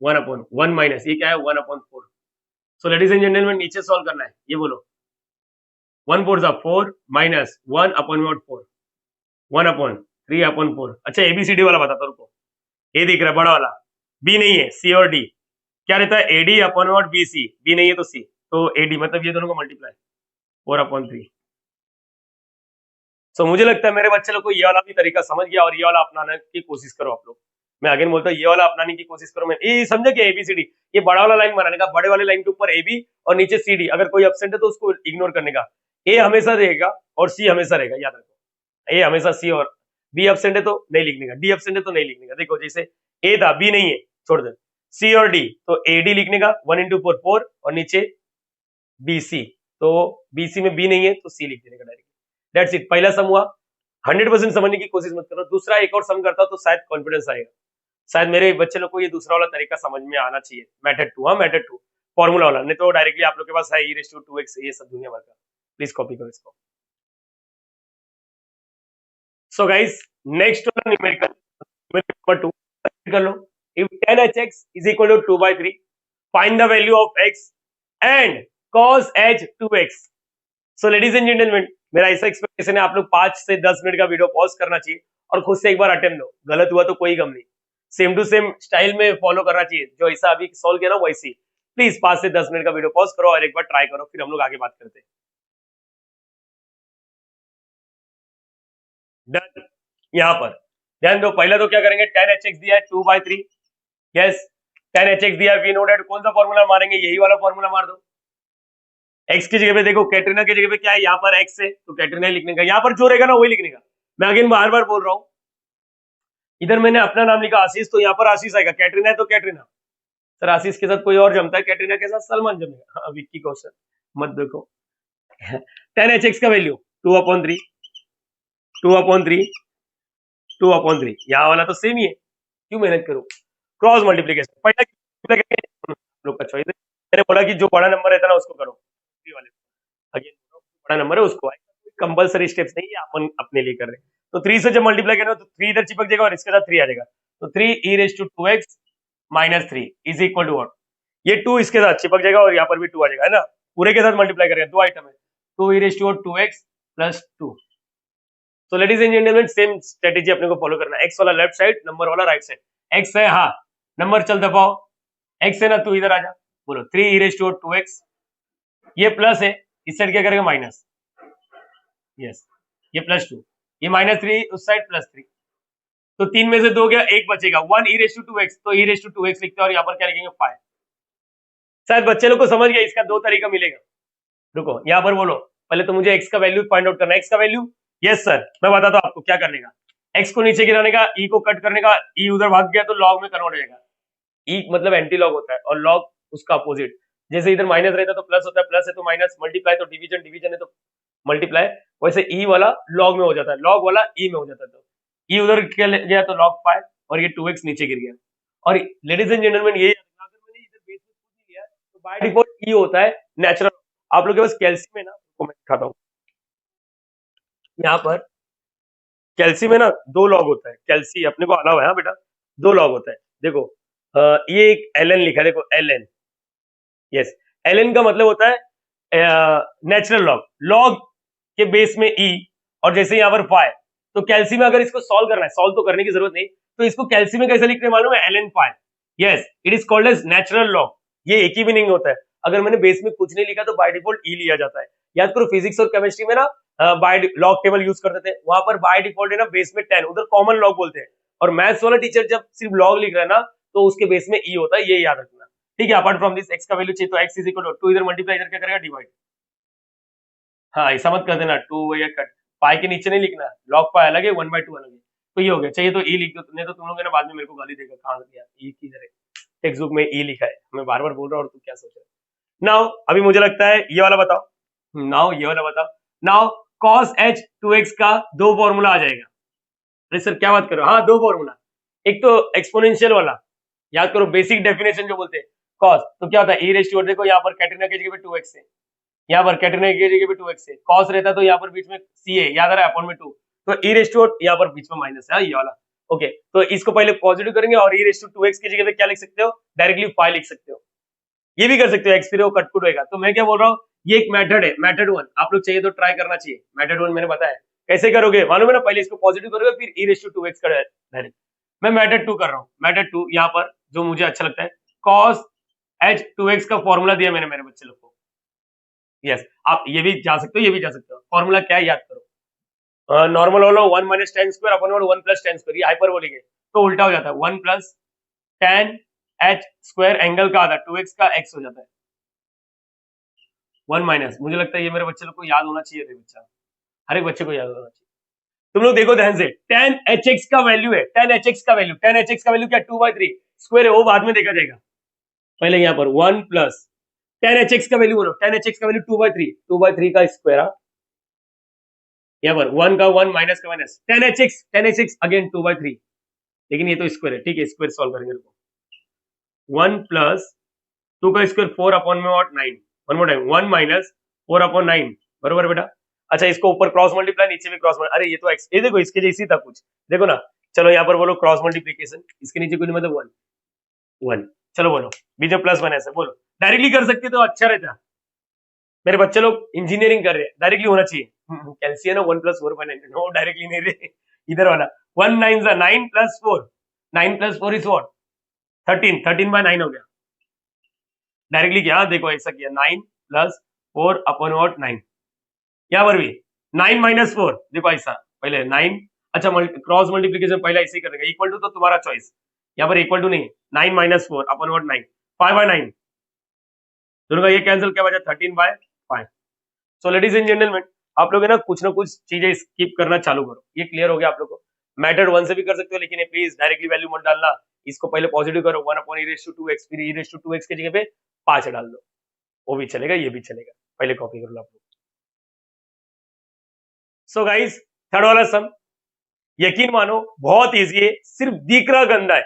Speaker 1: 1/1 माइनस ये क्या है 1/4। सो लेडीज एंड जेंटलमैन नीचे सॉल्व करना है, ये बोलो 1 4 4 माइनस 1/4, 1/3/4। अच्छा एबीसीडी वाला बताता रुको, ए दिख रहा है बड़ा वाला, बी नहीं है, सी और डी, क्या रहता है AD upon what B C, B नहीं है तो सी, तो एडी मतलब ये दोनों को मल्टीप्लाई 4/3। सो मुझे लगता है मेरे बच्चे लोग को ये वाला भी तरीका समझ गया, और ये वाला अपनाने की कोशिश करो आप लोग। मैं अगेन बोलता हूँ ये वाला अपनाने की कोशिश करो। मैं ये समझे कि एबीसीडी, ये बड़ा वाला लाइन बनाने का, बड़े वाले लाइन के ऊपर एबी और नीचे सीडी, अगर कोई एब्सेंट है तो उसको इग्नोर करने का, ए हमेशा रहेगा और सी हमेशा रहेगा, याद रखो, ए हमेशा सी, और बी एब्सेंट है तो नहीं लिखने का, डी एब्सेंट है तो नहीं लिखने का। देखो जैसे ए था, बी नहीं है, छोड़ दे, सी और डी, तो ए डी लिखने का 1 into 4 4, और नीचे बी सी, तो बी सी में बी नहीं है तो सी लिख देने का डायरेक्ट। दैट्स इट, पहला सम हुआ। 100% समझने की कोशिश मत करो, दूसरा एक और सम करता तो शायद कॉन्फिडेंस आएगा, शायद मेरे बच्चे लोग को ये दूसरा वाला तरीका समझ में आना चाहिए, मेथड 2, हाँ मेथड 2 फॉर्मूला वाला, नहीं तो डायरेक्टली आप लोग के पास है e⁻²x, ये सब दुनिया भर का, प्लीज कॉपी करो इसको। सो गाइस नेक्स्ट वाला न्यूमेरिकल नंबर 2 कर लो, if tan hx is equal to 2/3, find the value of x and cos h 2x। So ladies and gentleman, मेरा ऐसा एक्सपेक्टेशन है आप लोग 5 से 10 मिनट का वीडियो पॉज करना चाहिए और खुद से एक बार अटेम्प्ट दो, गलत हुआ तो कोई गम नहीं, सेम टू सेम स्टाइल में फॉलो करना चाहिए, जो ऐसा अभी सॉल्व किया ना वैसे ही। प्लीज 5 से 10 मिनट का वीडियो पॉज करो और एक बार ट्राई करो, फिर हम लोग आगे बात करते हैं। डन। यहाँ पर ध्यान दो, पहला तो क्या करेंगे, tan hx दिया है 2/3, यस, tan hx दिया है, वी नो डेट, कौन सा फॉर्मूला मारेंगे, यही वाला फॉर्मूला मार दो। एक्स की जगह पे देखो, कैटरीना की जगह पे क्या है, यहाँ पर एक्स है तो कैटरीना लिखने का, यहाँ पर जो रहेगा ना वही लिखने का। मैं अगेन बार बार बोल रहा हूँ, इधर मैंने अपना नाम लिखा आशीष, तो यहाँ पर आशीष आएगा, कैटरीना है तो कैटरीना। सर आशीष के साथ कोई और जमता है, कैटरीना के साथ सलमान जमेगा, हाँ, विक्की कौशल मत देखो। tan hx का वैल्यू 2/3, 2/3, 2/3, यहाँ वाला तो सेम ही है, क्यों मेहनत करो, क्रॉस मल्टीप्लीकेशन पहला लोग का चॉइस है। मैंने बोला कि जो बड़ा नंबर रहता है ना उसको करो, वाले अगेन बड़ा नंबर है उसको, कंपलसरी स्टेप्स नहीं है, अपन अपने लिए कर रहे हैं। तो 3 से जब मल्टीप्लाई करें तो 3 इधर चिपक जाएगा और इसके साथ 3 आ जाएगा, तो 3e⁻²x - 3 is equal to what, ये 2 इसके साथ चिपक जाएगा और यहाँ पर भी 2 आ जाएगा, है ना, पूरे के साथ मल्टीप्लाई करेंगे, दो आइटम है, 2e⁻²x + 2। तो ladies and gentleman same strategy अपने को फॉलो करना है, एक्स वाला लेफ्ट साइड, नंबर वाला राइट साइड, एक्स है, हाँ नंबर चल दबाओ, एक्स है ना, तू इधर आ जा, बोलो 3e⁻²x, ये प्लस है, इस साइड क्या करेगा माइनस, यस ये +2, ये -3 उस साइड +3, तो 3 में से 2 गया, एक बचेगा, 1e⁻²x, तो e⁻²x लिखते हैं और यहाँ पर क्या लिखेंगे 5। शायद बच्चे लोग को समझ गया, इसका 2 तरीका मिलेगा। रुको यहाँ पर बोलो, पहले तो मुझे x का वैल्यू फाइंड आउट करना है, x का वैल्यू, यस सर मैं बताता हूँ आपको क्या करने का, x को नीचे गिराने का, e को कट करने का, e उधर भाग गया तो log में कन्वर्ट हो जाएगा, e मतलब एंटी लॉग होता है और log उसका अपोजिट, जैसे इधर माइनस रहता है तो प्लस होता है, प्लस है तो माइनस, मल्टीप्लाई तो डिवीजन, डिवीजन है तो मल्टीप्लाई, वैसे e वाला log में हो जाता है, log वाला e में हो जाता है, तो e उधर गया तो log 5 और ये 2x नीचे गिर गया। और लेडीज एंड जेंटलमैन ये अगर मैंने इधर बेस में कुछ नहीं लिया तो बाय डिफॉल्ट e होता है नेचुरल, आप लोग के पास कैल्शियम है ना, तो मैं दिखाता हूँ, यहाँ पर कैल्शियम में ना 2 लॉग होता है, कैल्सी अपने को आना हुआ है, हाँ बेटा 2 लॉग होता है, देखो ये एक ln लिखा है, देखो ln, यस ln का मतलब होता है नेचुरल लॉग, लॉग के बेस में e, और जैसे यहाँ पर 5, तो कैल्सी में अगर इसको सॉल्व करना है, सॉल्व तो करने की जरूरत नहीं, तो इसको कैल्सी में कैसे लिखने मालूम है, ln 5, yes it is called as natural log, ये एक ही मीनिंग होता है, अगर मैंने बेस में कुछ नहीं लिखा तो बाय डिफॉल्ट ई लिया जाता है। याद करो फिजिक्स और केमिस्ट्री में ना बाय लॉग टेबल यूज करते थे, वहां पर बाय डिफॉल्ट है ना बेस में 10, उधर कॉमन लॉग बोलते हैं, और मैथ्स वाला टीचर जब सिर्फ लॉग लिख रहा है ना तो उसके बेस में ई होता है, ये याद रखना, ठीक है। अपार्ट फ्रॉम दिस एक्स का वैल्यू चाहिए तो एक्स इज इक्वल टू 2, इधर मल्टीप्लाई इधर क्या करेगा डिवाइड, हाँ ऐसा मत कर देना 2 या कट, पाई के नीचे नहीं लिखना, लॉग पाई अलग है 1/2 अलग है, तो ये हो गया। चाहिए तो ई लिख दो, नहीं तो तुम लोग ना बाद में मेरे को गाली देगा, कहाँ गया ई किधर है, टेक्स्ट बुक में ई लिखा है, मैं बार बार बोल रहा हूँ और तू क्या सोच रहा है। नाउ अभी मुझे लगता है ये वाला बताओ, नाउ ये वाला बताओ। नाउ cos h 2x का दो फॉर्मूला आ जाएगा। अरे सर क्या बात करो, हाँ दो फॉर्मूला, एक तो एक्सपोनेंशियल वाला, याद करो बेसिक डेफिनेशन जो बोलते हैं cos, तो क्या होता है e रेज़ टू, देखो यहाँ पर कैटरीना की जगह पे 2x है, यहाँ पर कैटरीना की जगह पे 2x है, cos रहता तो यहाँ पर बीच में c है, याद आ रहा है अपॉन में 2, तो e रेज़ टू यहाँ पर बीच में माइनस है, ये वाला। ओके, तो इसको पहले पॉजिटिव करेंगे और e रेज़ टू 2x की जगह पे क्या लिख सकते हो, डायरेक्टली 5 लिख सकते हो, ये भी कर सकते हो, x फिर वो कटकुट होगा। तो मैं क्या बोल रहा हूँ, ये एक मेथड है, मेथड 1, आप लोग चाहिए तो ट्राई करना चाहिए। मेथड 1 मैंने बताया कैसे करोगे मालूम है ना, पहले इसको पॉजिटिव करोगे फिर e रेज़ टू 2x का डायरेक्ट। मैं मेथड 2 कर रहा हूँ, मेथड 2 यहाँ पर जो मुझे अच्छा लगता है, cos h 2x का फॉर्मूला दिया मैंने मेरे बच्चे लोग को। यस, आप ये भी जा सकते हो, ये भी जा सकते हो। फॉर्मूला क्या है याद करो, नॉर्मल वाला 1 minus ten square upon 1 plus ten square, ये हाइपरबोलिक है तो उल्टा हो जाता है, 1 plus ten h square angle का आधा 2x का x हो जाता है, 1 माइनस। मुझे लगता है ये मेरे बच्चे लोग को याद होना चाहिए रे बच्चा, हर एक बच्चे को याद होना चाहिए। तुम लोग देखो ध्यान से, tan hx का वैल्यू है, tan hx का वैल्यू, tan hx का वैल्यू क्या 2/3 स्क्वायर है, वो बाद में देखा जाएगा, पहले यहाँ पर 1 प्लस tan hx का वैल्यू बोलो, tan hx का वैल्यू 2/3 का स्क्वायर, यहाँ पर 1 का 1 माइनस का माइनस, tan hx अगेन 2/3, लेकिन ये तो स्क्वायर है, ठीक है स्क्वायर सॉल्व करेंगे। 1 प्लस 2 का स्क्वायर 4 अपॉन में what 9, one more time 1 minus 4 upon 9, बरोबर बेटा। अच्छा इसको ऊपर क्रॉस मल्टीप्लाई, नीचे भी क्रॉस मल्टीप्लाई, अरे ये तो x, ये देखो इसके जैसी था कुछ, देखो ना। चलो यहाँ पर बोलो क्रॉस मल्टीप्लिकेशन, इसके नीचे कुछ मतलब 1, चलो बोलो बीच में प्लस माइनस है, बोलो डायरेक्टली कर सकते तो अच्छा रहता। मेरे बच्चे लोग इंजीनियरिंग कर रहे हैं, डायरेक्टली होना चाहिए, कैलसियम 1 प्लस 4/9, नो डायरेक्टली नहीं रे, इधर वाला 1 9 9 प्लस 4, 9 प्लस 4 इज व्हाट 13/9 हो गया। डायरेक्टली क्या देखो ऐसा किया, 9 प्लस 4 अपॉन व्हाट 9, यहाँ पर भी 9 माइनस 4, देखो ऐसा पहले 9, अच्छा क्रॉस मल्टीप्लिकेशन पहले ऐसे ही करेंगे, इक्वल टू तो तुम्हारा चॉइस, यहाँ पर इक्वल टू नहीं, 9 माइनस 4 अपॉन व्हाट 9, 5/9, दोनों का ये कैंसिल, क्या बचा 13/5। सो लेडीज एंड जेंटलमैन, आप लोग है ना कुछ चीजें स्किप करना चालू करो, ये क्लियर हो गया आप लोग को। मेथड 1 से भी कर सकते हो, लेकिन प्लीज डायरेक्टली वैल्यू मत डालना, इसको पहले पॉजिटिव करो, 1 upon e raise to 2x, फिर e रेज़ टू 2x की जगह पे 5 डाल दो, वो भी चलेगा ये भी चलेगा, पहले कॉपी कर लो आप लोग। सो गाइस थर्ड वाला सम, यकीन मानो बहुत इजी है, सिर्फ दिख रहा गंदा है।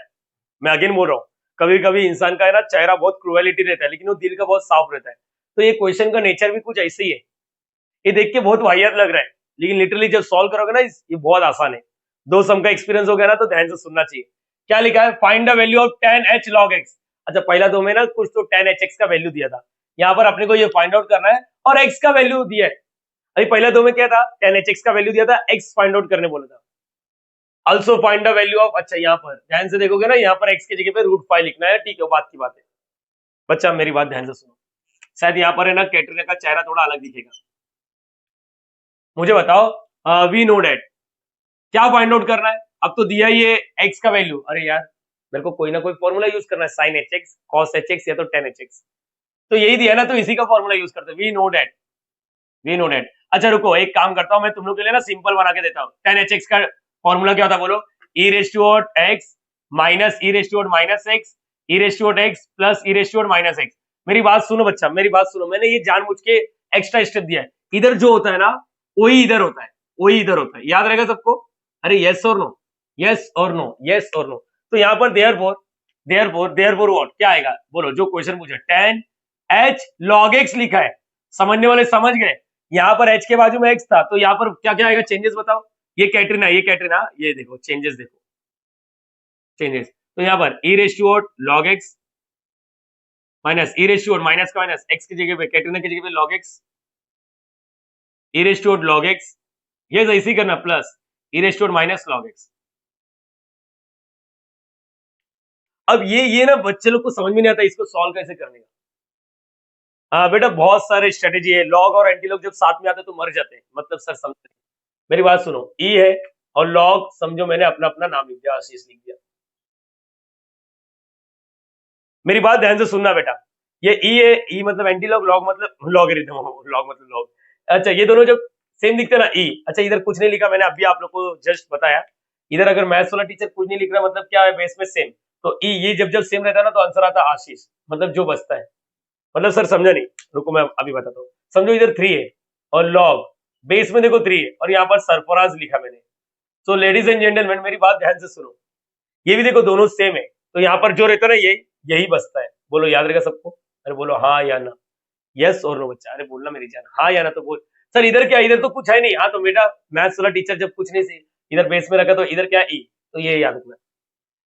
Speaker 1: मैं अगेन बोल रहा हूँ, कभी कभी इंसान का है ना चेहरा बहुत क्रूएलिटी रहता है, लेकिन वो दिल का बहुत साफ रहता है। तो ये क्वेश्चन का नेचर भी कुछ ऐसे ही है, ये देख के बहुत वाहियात लग रहा है, लेकिन लिटरली जब सॉल्व करोगे ना ये बहुत आसान है। दो सम का एक्सपीरियंस हो गया ना तो ध्यान से सुनना चाहिए। क्या लिखा है, find the value of tan h log x। अच्छा पहला दो में ना कुछ तो tan hx का वैल्यू दिया था, यहाँ पर अपने को ये फाइंड आउट करना है और x का वैल्यू दिया है। अभी पहला दो में क्या था, tan hx का वैल्यू दिया था, x फाइंड आउट करने बोला था। Also find the value of, अच्छा यहाँ पर ध्यान से देखोगे ना, यहाँ पर x की जगह पे √5 लिखना है, ठीक है बात की बात है। बच्चा मेरी बात ध्यान से सुनो, शायद यहाँ पर है ना कैटरीना का चेहरा थोड़ा अलग दिखेगा। मुझे बताओ वी नो डेट, क्या फाइंड आउट करना है, अब तो दिया ही है x का वैल्यू, अरे यार मेरे को कोई ना कोई फॉर्मूला यूज करना है, sin hx cos hx या तो tan hx, तो यही दिया ना तो इसी का फॉर्मूला यूज करते हैं, we know that, we know that. अच्छा रुको एक काम करता हूं, मैं तुम लोग के लिए ना सिंपल बना के देता हूं। tan hx का फॉर्मूला क्या होता बोलो, e raise to x minus e raise to minus x, e raise to x plus e raise to minus x। मेरी बात सुनो बच्चा, मेरी बात सुनो, मैंने ये जानबूझ के एक्स्ट्रा स्टेप दिया है, इधर जो होता है ना वही इधर होता है, वही इधर होता है, याद रहेगा सबको। अरे यस और नो, यस और नो, यस और नो। तो यहाँ पर देयरफॉर व्हाट क्या आएगा बोलो, जो क्वेश्चन पूछा tan h log x लिखा है, समझने वाले समझ गए, यहाँ पर h के बाजू में x था, तो यहाँ पर क्या क्या आएगा चेंजेस बताओ। ये कैटरीना, ये देखो चेंजेस, देखो चेंजेस, तो यहाँ पर e raise to log x minus e raise to minus का माइनस x की जगह पे, कैटरीना की जगह पे log x, e raise to log x, ये ऐसे ही करना, plus e raise to minus log x। अब ये ना बच्चे लोग को समझ में नहीं आता इसको सॉल्व कैसे करने का। हाँ बेटा बहुत सारे स्ट्रेटेजी है, लॉग और एंटी लॉग जब साथ में आते तो मर जाते हैं, मतलब सर समझ, मेरी बात सुनो, ई है और लॉग समझो मैंने अपना अपना नाम लिख दिया, आशीष लिख दिया। मेरी बात ध्यान से सुनना बेटा, ये ई है, ई मतलब एंटी लॉग, लॉग मतलब लॉगरिथम, लॉग मतलब लॉग। अच्छा ये दोनों जब सेम दिखते ना ई, अच्छा इधर कुछ नहीं लिखा मैंने, अभी आप लोग को जस्ट बताया, इधर अगर मैथ्स वाला टीचर कुछ नहीं लिख रहा मतलब क्या है, बेस में सेम, तो ई ये जब जब सेम रहता है ना तो आंसर आता है आशीष, मतलब जो बचता है। मतलब सर समझा नहीं, रुको मैं अभी बताता हूँ। समझो इधर 3 है और लॉग बेस में देखो 3 है और यहाँ पर सरफराज लिखा मैंने। तो लेडीज एंड जेंटलमैन मेरी बात ध्यान से सुनो, ये भी देखो दोनों सेम है, तो यहाँ पर जो रहता है ना यही बचता है। बोलो याद रहेगा सबको? अरे बोलो हाँ या ना, यस और नो बच्चा, अरे बोलना मेरी जान, हाँ या ना तो बोल। सर इधर क्या, इधर तो कुछ है नहीं, हाँ तो बेटा मैथ्स वाला टीचर जब कुछ नहीं सी इधर बेस में रखा तो इधर क्या ई, तो ये याद रखना।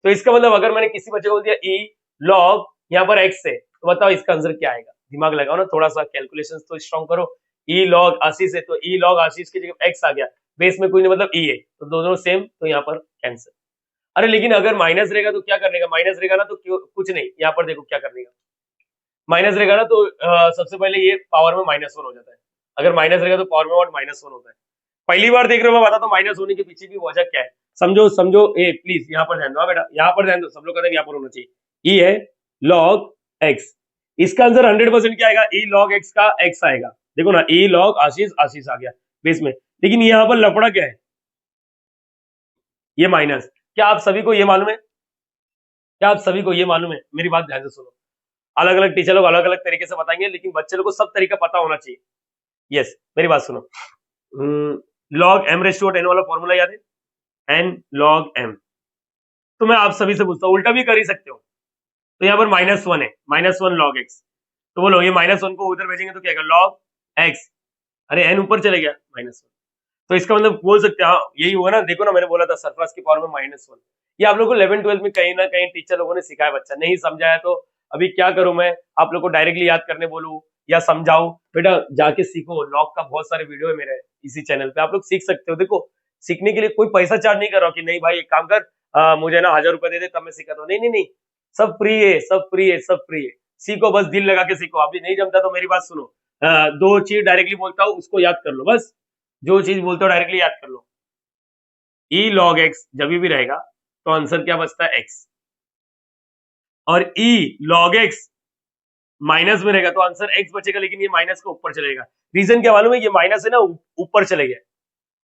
Speaker 1: तो इसका मतलब अगर मैंने किसी बच्चे को बोल दिया ई लॉग यहाँ पर एक्स है, तो बताओ इसका आंसर क्या आएगा? दिमाग लगाओ ना थोड़ा सा, कैलकुलेशंस तो स्ट्रॉन्ग करो। ई लॉग आशीष है तो ई लॉग आशीष की जगह एक्स आ गया, बेस में कोई नहीं मतलब ई है, तो दोनों सेम, तो यहाँ पर कैंसिल। अरे लेकिन अगर माइनस रहेगा तो क्या करने का, माइनस रहेगा ना तो कुछ नहीं, यहाँ पर देखो क्या करने का, माइनस रहेगा ना तो सबसे पहले ये पावर में -1 हो जाता है। अगर माइनस रहेगा तो पावर में और -1 होता है। पहली बार देख रहे हो मैं बताता हूँ माइनस होने के पीछे की वजह क्या है, समझो समझो। ए प्लीज यहाँ पर ध्यान दो बेटा, यहाँ पर ध्यान दो, सब लोग कहते हैं यहाँ पर होना चाहिए। ई है लॉग एक्स, इसका आंसर 100% क्या आएगा? ई लॉग एक्स का एक्स आएगा। देखो ना, ई लॉग आशीष, आशीष आ गया बेस में, लेकिन यहाँ पर लफड़ा क्या है, ये माइनस। क्या आप सभी को ये मालूम है? क्या आप सभी को ये मालूम है? मेरी बात ध्यान से सुनो, अलग अलग टीचर लोग अलग अलग तरीके से बताएंगे, लेकिन बच्चे लोग को सब तरीका पता होना चाहिए। यस मेरी बात सुनो, log m raise to n वाला फॉर्मूला याद है? N log m. तो मैं आप सभी से पूछता हूँ, उल्टा भी कर ही सकते हो। तो यहाँ पर -1 है, -1 लॉग एक्स, तो बोलो ये -1 को उधर भेजेंगे तो क्या आएगा? Log x. अरे एन ऊपर चले गया, -1। तो इसका मतलब बोल सकते हैं हाँ यही हुआ ना। देखो ना मैंने बोला था सरफराज की पावर में -1। ये आप लोगों को 11 12 में कहीं ना कहीं टीचर लोगों ने सिखाया, बच्चा नहीं समझाया तो अभी क्या करूं मैं, आप लोग को डायरेक्टली याद करने बोलूं या समझाऊं? बेटा जाके सीखो, लॉग का बहुत सारे वीडियो है मेरे इसी चैनल पे, आप लोग सीख सकते हो। देखो सीखने के लिए कोई पैसा चार्ज नहीं कर रहा हूं कि नहीं भाई एक काम कर मुझे ना 1000 रुपए दे दे तब मैं सिखाता हूँ, नहीं नहीं नहीं, सब फ्री है, सब फ्री है, सब फ्री है। सीखो, बस दिल लगा के सीखो। अभी नहीं जमता तो मेरी बात सुनो, दो चीज डायरेक्टली बोलता हूँ उसको याद कर लो, बस जो चीज बोलते हो डायरेक्टली याद कर लो। ई लॉग एक्स जब भी रहेगा तो आंसर क्या बचता है? एक्स। और ई लॉग एक्स माइनस में रहेगा तो आंसर एक्स बचेगा, लेकिन ये माइनस का ऊपर चलेगा। रीजन क्या मालूम है? ये माइनस है ना, ऊपर चले गया।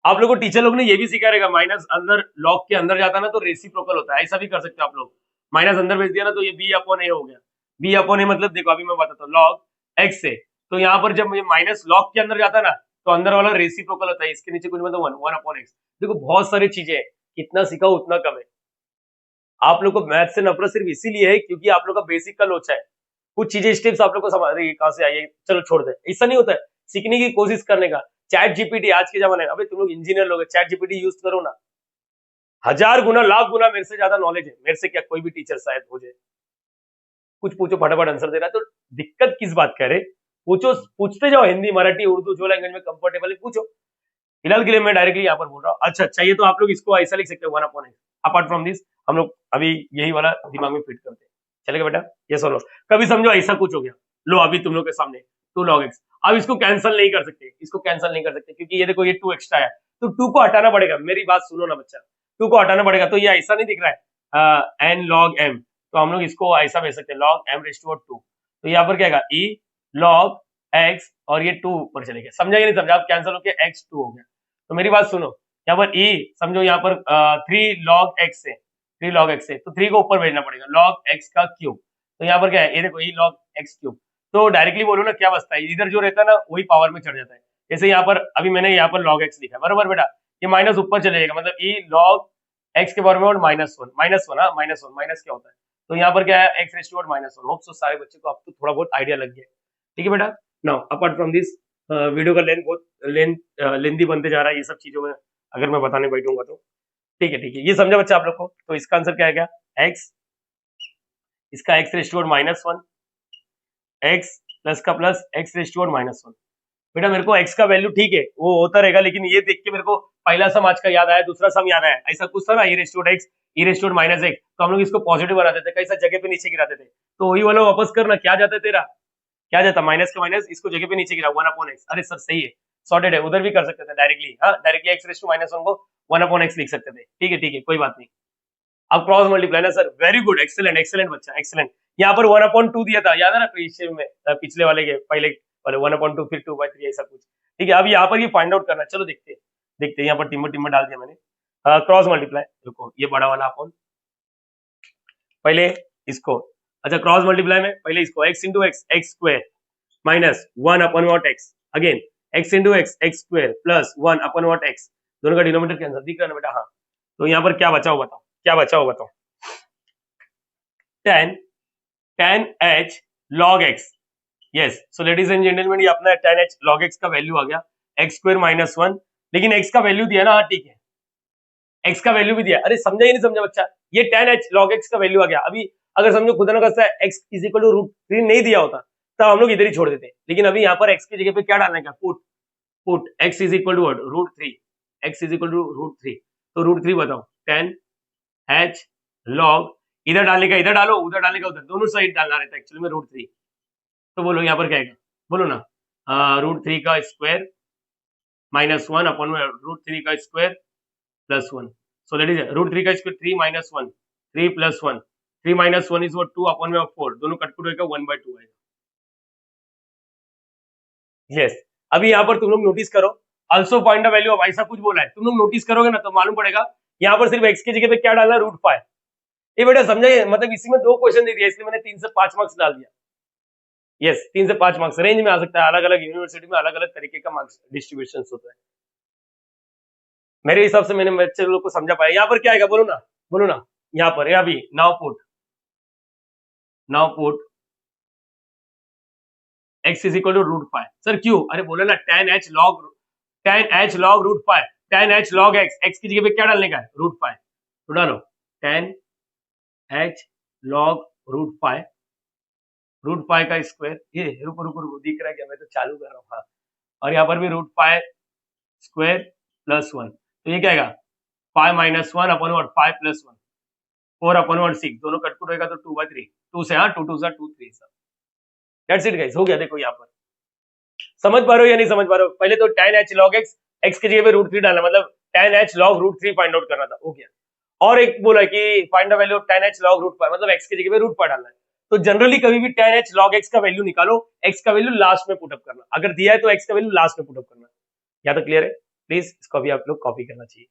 Speaker 1: आप लोग को टीचर लोग ने ये भी सिखाया रहेगा, माइनस अंदर लॉग के अंदर जाता ना तो रेसिप्रोकल होता है, ऐसा भी कर सकते हो आप लोग। माइनस अंदर भेज दिया ना तो ये बी अपॉन ए हो गया। बी अपॉन ए मतलब देखो अभी मैं बताता हूँ, लॉग एक्स से तो यहाँ पर जब ये माइनस लॉग के अंदर जाता है ना तो अंदर वाला रेसिप्रोकल होता है, इसके नीचे कुछ मतलब 1 अपॉन एक्स। देखो बहुत सारी चीजें हैं, कितना सीखा उतना कम है। आप लोग को मैथ से नफरत सिर्फ इसीलिए है क्योंकि आप लोग का बेसिक का लोचा है। कुछ चीजें स्टेप्स आप लोग को समझ रही कहां से आई है, चलो छोड़ दे, ऐसा नहीं होता है। सीखने की कोशिश करने का। चैट जीपीटी आज के जमाने में, अबे तुम लोग इंजीनियर लोग, चैट जीपीटी यूज करो ना, 1000 गुना लाख गुना मेरे से ज्यादा नॉलेज है। मेरे से क्या कोई भी टीचर शायद हो जाए, कुछ पूछो फटाफट आंसर दे रहा है, तो दिक्कत किस बात का है रे? पूछो, पूछते जाओ, हिंदी मराठी उर्दू जो लैंग्वेज में कंफर्टेबल है पूछो। फिलहाल के लिए मैं डायरेक्टली यहाँ पर बोल रहा हूँ। अच्छा चाहिए तो आप लोग इसको ऐसा लिख सकते हो 1 upon x. Apart from this हम लोग अभी यही वाला दिमाग में फिट करते हैं, चलेगा बेटा? ये सुनो, कभी समझो ऐसा कुछ हो गया, लो अभी तुम लोग के सामने 2 log x, अब इसको कैंसिल नहीं कर सकते, इसको कैंसिल नहीं कर सकते क्योंकि ये देखो ये 2 एक्स्ट्रा है, तो 2 को हटाना पड़ेगा। मेरी बात सुनो ना बच्चा, 2 को हटाना पड़ेगा, तो ये ऐसा नहीं दिख रहा है n log m, तो हम लोग इसको ऐसा भेज सकते हैं log m रेज़ टू 2। तो यहाँ पर क्या आएगा? e log x और ये 2 ऊपर चले गए, समझा या नहीं समझा? अब कैंसिल होकर x 2 हो गया। तो मेरी बात सुनो, यहाँ पर e समझो यहाँ पर 3 log x है, 3 log x है, तो 3 को ऊपर भेजना पड़ेगा, log x का क्यूब। तो यहाँ पर क्या है? ये देखो e log x क्यूब। तो डायरेक्टली बोलो ना क्या बचता है, इधर जो रहता है ना वही पावर में चढ़ जाता है। जैसे यहाँ पर अभी मैंने यहाँ पर log x लिखा है, बरोबर बेटा? ये माइनस ऊपर चले जाएगा, मतलब e log x के पावर में और -1, हाँ -1 माइनस क्या होता है, तो यहाँ पर क्या है? x raise to -1। Hope so सारे बच्चे को अब तो थोड़ा बहुत आइडिया लग गया, ठीक है बेटा? Now apart from this, video का लेंथ बहुत लेंथी बनते जा रहा है, ये सब चीजों में अगर मैं बताने बैठूंगा तो ठीक है, ठीक है। ये समझा बच्चा आप लोग को? तो इसका आंसर क्या है? x, इसका x raise to -1, x plus का प्लस x रेज़ टू -1। बेटा मेरे को x का वैल्यू ठीक है वो होता रहेगा, लेकिन ये देख के मेरे को पहला सम आज का याद आया, दूसरा सम याद आया, ऐसा कुछ था ना, e raise to x, e raise to -1, तो हम लोग इसको पॉजिटिव बनाते थे, कैसा जगह पे नीचे गिराते थे। तो वही वाला वापस करना, क्या जाता है तेरा, क्या जाता? माइनस का माइनस, इसको जगह पे नीचे गिरा 1 अपॉन एक्स। अरे सर सही है, सॉर्टेड है, उधर भी कर सकते थे डायरेक्टली, हाँ डायरेक्टली x रेज़ टू -1 को 1 अपॉन एक्स लिख सकते थे, ठीक है ठीक है, कोई बात नहीं। अब क्रॉस मल्टीप्लाई ना sir, very good, excellent excellent बच्चा, एक्सीलेंट। यहाँ पर 1 अपॉन 2 दिया था, याद है ना पीछे में, पिछले वाले के पहले वाले 1 अपॉन 2 फिर 2/3 ऐसा कुछ, ठीक है। अब यहाँ पर ये फाइंड आउट करना, चलो देखते हैं देखते हैं। यहाँ पर टिम्बर टिम्बर डाल दिया मैंने, क्रॉस मल्टीप्लाई, रुको ये बड़ा वाला अपन पहले इसको, अच्छा क्रॉस मल्टीप्लाई में पहले इसको x into X X square minus 1 upon what x, again x into X X square plus 1 upon what x, दोनों का डिनोमिनेटर कैंसिल, दिख रहा है ना बेटा? हाँ, तो यहाँ पर क्या बचा हो बताओ, क्या बचा हो बताओ? tan h log x, yes, so ladies and gentleman ये अपना tan h log x का वैल्यू आ गया x स्क्वायर माइनस 1, लेकिन x का वैल्यू दिया ना, हाँ ठीक है, x का वैल्यू भी दिया, अरे समझा ही नहीं समझा बच्चा, ये tan h log x का वैल्यू आ गया। अभी अगर समझो खुदा ना करता है x is equal to root 3 नहीं दिया होता तब हम लोग इधर ही छोड़ देते, लेकिन अभी यहाँ पर x की जगह पे क्या डालने का, put x is equal to root 3, x is equal to root 3, तो रूट 3 बताओ tan h log, इधर डालने का इधर डालो, उधर डालने का उधर, दोनों साइड डालना रहता है एक्चुअली में रूट 3, तो बोलो यहाँ पर क्या आएगा, बोलो ना, रूट 3 का स्क्वायर माइनस 1 अपॉन रूट 3 का square plus 1, so that is root 3 का square 3 minus 1, 3 plus 1, 3 minus 1 is what 2 upon में 4, दोनों कट कट होगा 1/2 आएगा। यस, अभी यहाँ पर तुम लोग नोटिस करो, also find the value of, ऐसा कुछ बोला है, तुम लोग नोटिस करोगे ना तो मालूम पड़ेगा, यहाँ पर सिर्फ x की जगह पे क्या डालना, रूट 5, ये बेटा समझाइए, मतलब इसी में 2 क्वेश्चन दे दिया, इसलिए मैंने 3 से 5 मार्क्स डाल दिया। यस, 3 से 5 मार्क्स रेंज में आ सकता है, अलग अलग यूनिवर्सिटी में अलग अलग तरीके का मार्क्स डिस्ट्रीब्यूशन होता है, मेरे हिसाब से मैंने बच्चे लोग को समझा पाया। यहाँ पर क्या आएगा बोलो ना, बोलो ना, यहाँ पर अभी now put x is equal to root 5, sir क्यों, अरे बोला ना tan h log root 5, tan h log x की जगह पे क्या डालने का है, रूट 5, तो डालो tan h log रूट 5 का स्क्वायर, ये रुको रुको रुको, दिख रहा है क्या, मैं तो चालू कर रहा हूँ, हाँ, और यहाँ पर भी रूट 5 स्क्वायर प्लस 1, तो ये क्या आएगा 5 minus 1 upon what 5 plus 1, 4 upon what 6, दोनों कट कट होगा तो 2/3, 2 से, हाँ 2 2 2 3 सर, दैट्स इट गाइस, हो गया। देखो यहाँ पर समझ पा रहे हो या नहीं समझ पा रहे हो, पहले तो tan h log x की जगह पे रूट 3 डालना, मतलब tan h log root 3 find out करना था, हो गया। और एक बोला कि find the value of tan h log root 5, मतलब x की जगह पे रूट 5 डालना है, तो जनरली कभी भी tan h log x का वैल्यू निकालो, x का वैल्यू लास्ट में पुट अप करना, अगर दिया है तो x का वैल्यू लास्ट में पुट अप करना, या तो क्लियर है, प्लीज इसको भी आप लोग कॉपी करना चाहिए।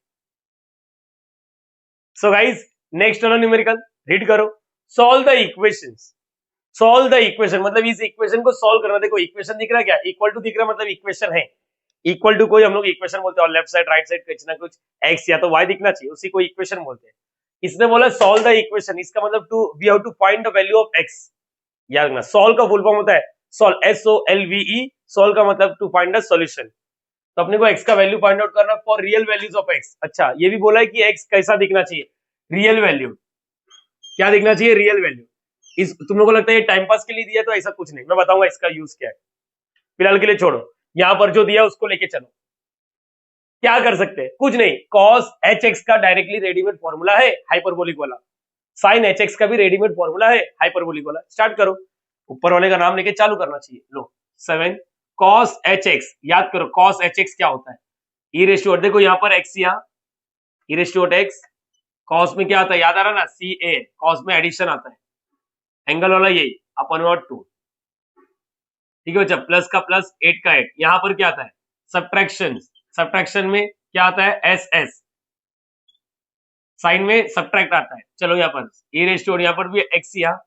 Speaker 1: सो गाइज नेक्स्ट वाला न्यूमेरिकल रीड करो, solve the equations, solve the equation, मतलब इस इक्वेशन को सॉल्व करना, देखो इक्वेशन दिख रहा है क्या, इक्वल टू दिख रहा है, मतलब इक्वेशन है, इक्वल टू कोई हम लोग इक्वेशन बोलते हैं, और लेफ्ट साइड राइट साइड कुछ ना कुछ x या तो y दिखना चाहिए, उसी को इक्वेशन बोलते हैं। इसने बोला सॉल्व द इक्वेशन, इसका मतलब to we have to find the value of x, याद रखना सॉल्व का फुल फॉर्म होता है सॉल्व, SOLVE, सॉल्व का मतलब टू फाइंड द सॉल्यूशन, तो अपने को x का वैल्यू फाइंड आउट करना for real values of x। अच्छा ये भी बोला है कि x कैसा दिखना चाहिए, रियल वैल्यू, क्या दिखना चाहिए, रियल वैल्यू। इस तुम लोगों को लगता है ये टाइम पास के लिए दिया, तो ऐसा कुछ नहीं, मैं बताऊंगा इसका यूज क्या है, फिलहाल के लिए छोड़ो, यहाँ पर जो दिया उसको लेके चलो। क्या कर सकते हैं, कुछ नहीं, cos hx का डायरेक्टली रेडीमेड फॉर्मूला है हाइपरबोलिक वाला, sin hx का भी रेडीमेड फॉर्मूला है हाइपरबोलिक वाला, स्टार्ट करो, ऊपर वाले का नाम लेके चालू करना चाहिए, लो 7 cos hx, याद करो cos hx क्या होता है, e रेज़ टू, देखो यहाँ पर x, यहाँ e raise to x, cos में क्या आता है, याद आ रहा ना, ca, cos में एडिशन आता है, एंगल वाला यही अपन 2, ठीक है बच्चा, प्लस का प्लस 8 का 8, यहाँ पर क्या आता है सब्ट्रैक्शन, सब्ट्रैक्शन में क्या आता है SS, साइन में सब्ट्रैक्ट आता है, चलो यहाँ पर e रेज़ टू, यहाँ पर भी x, यहाँ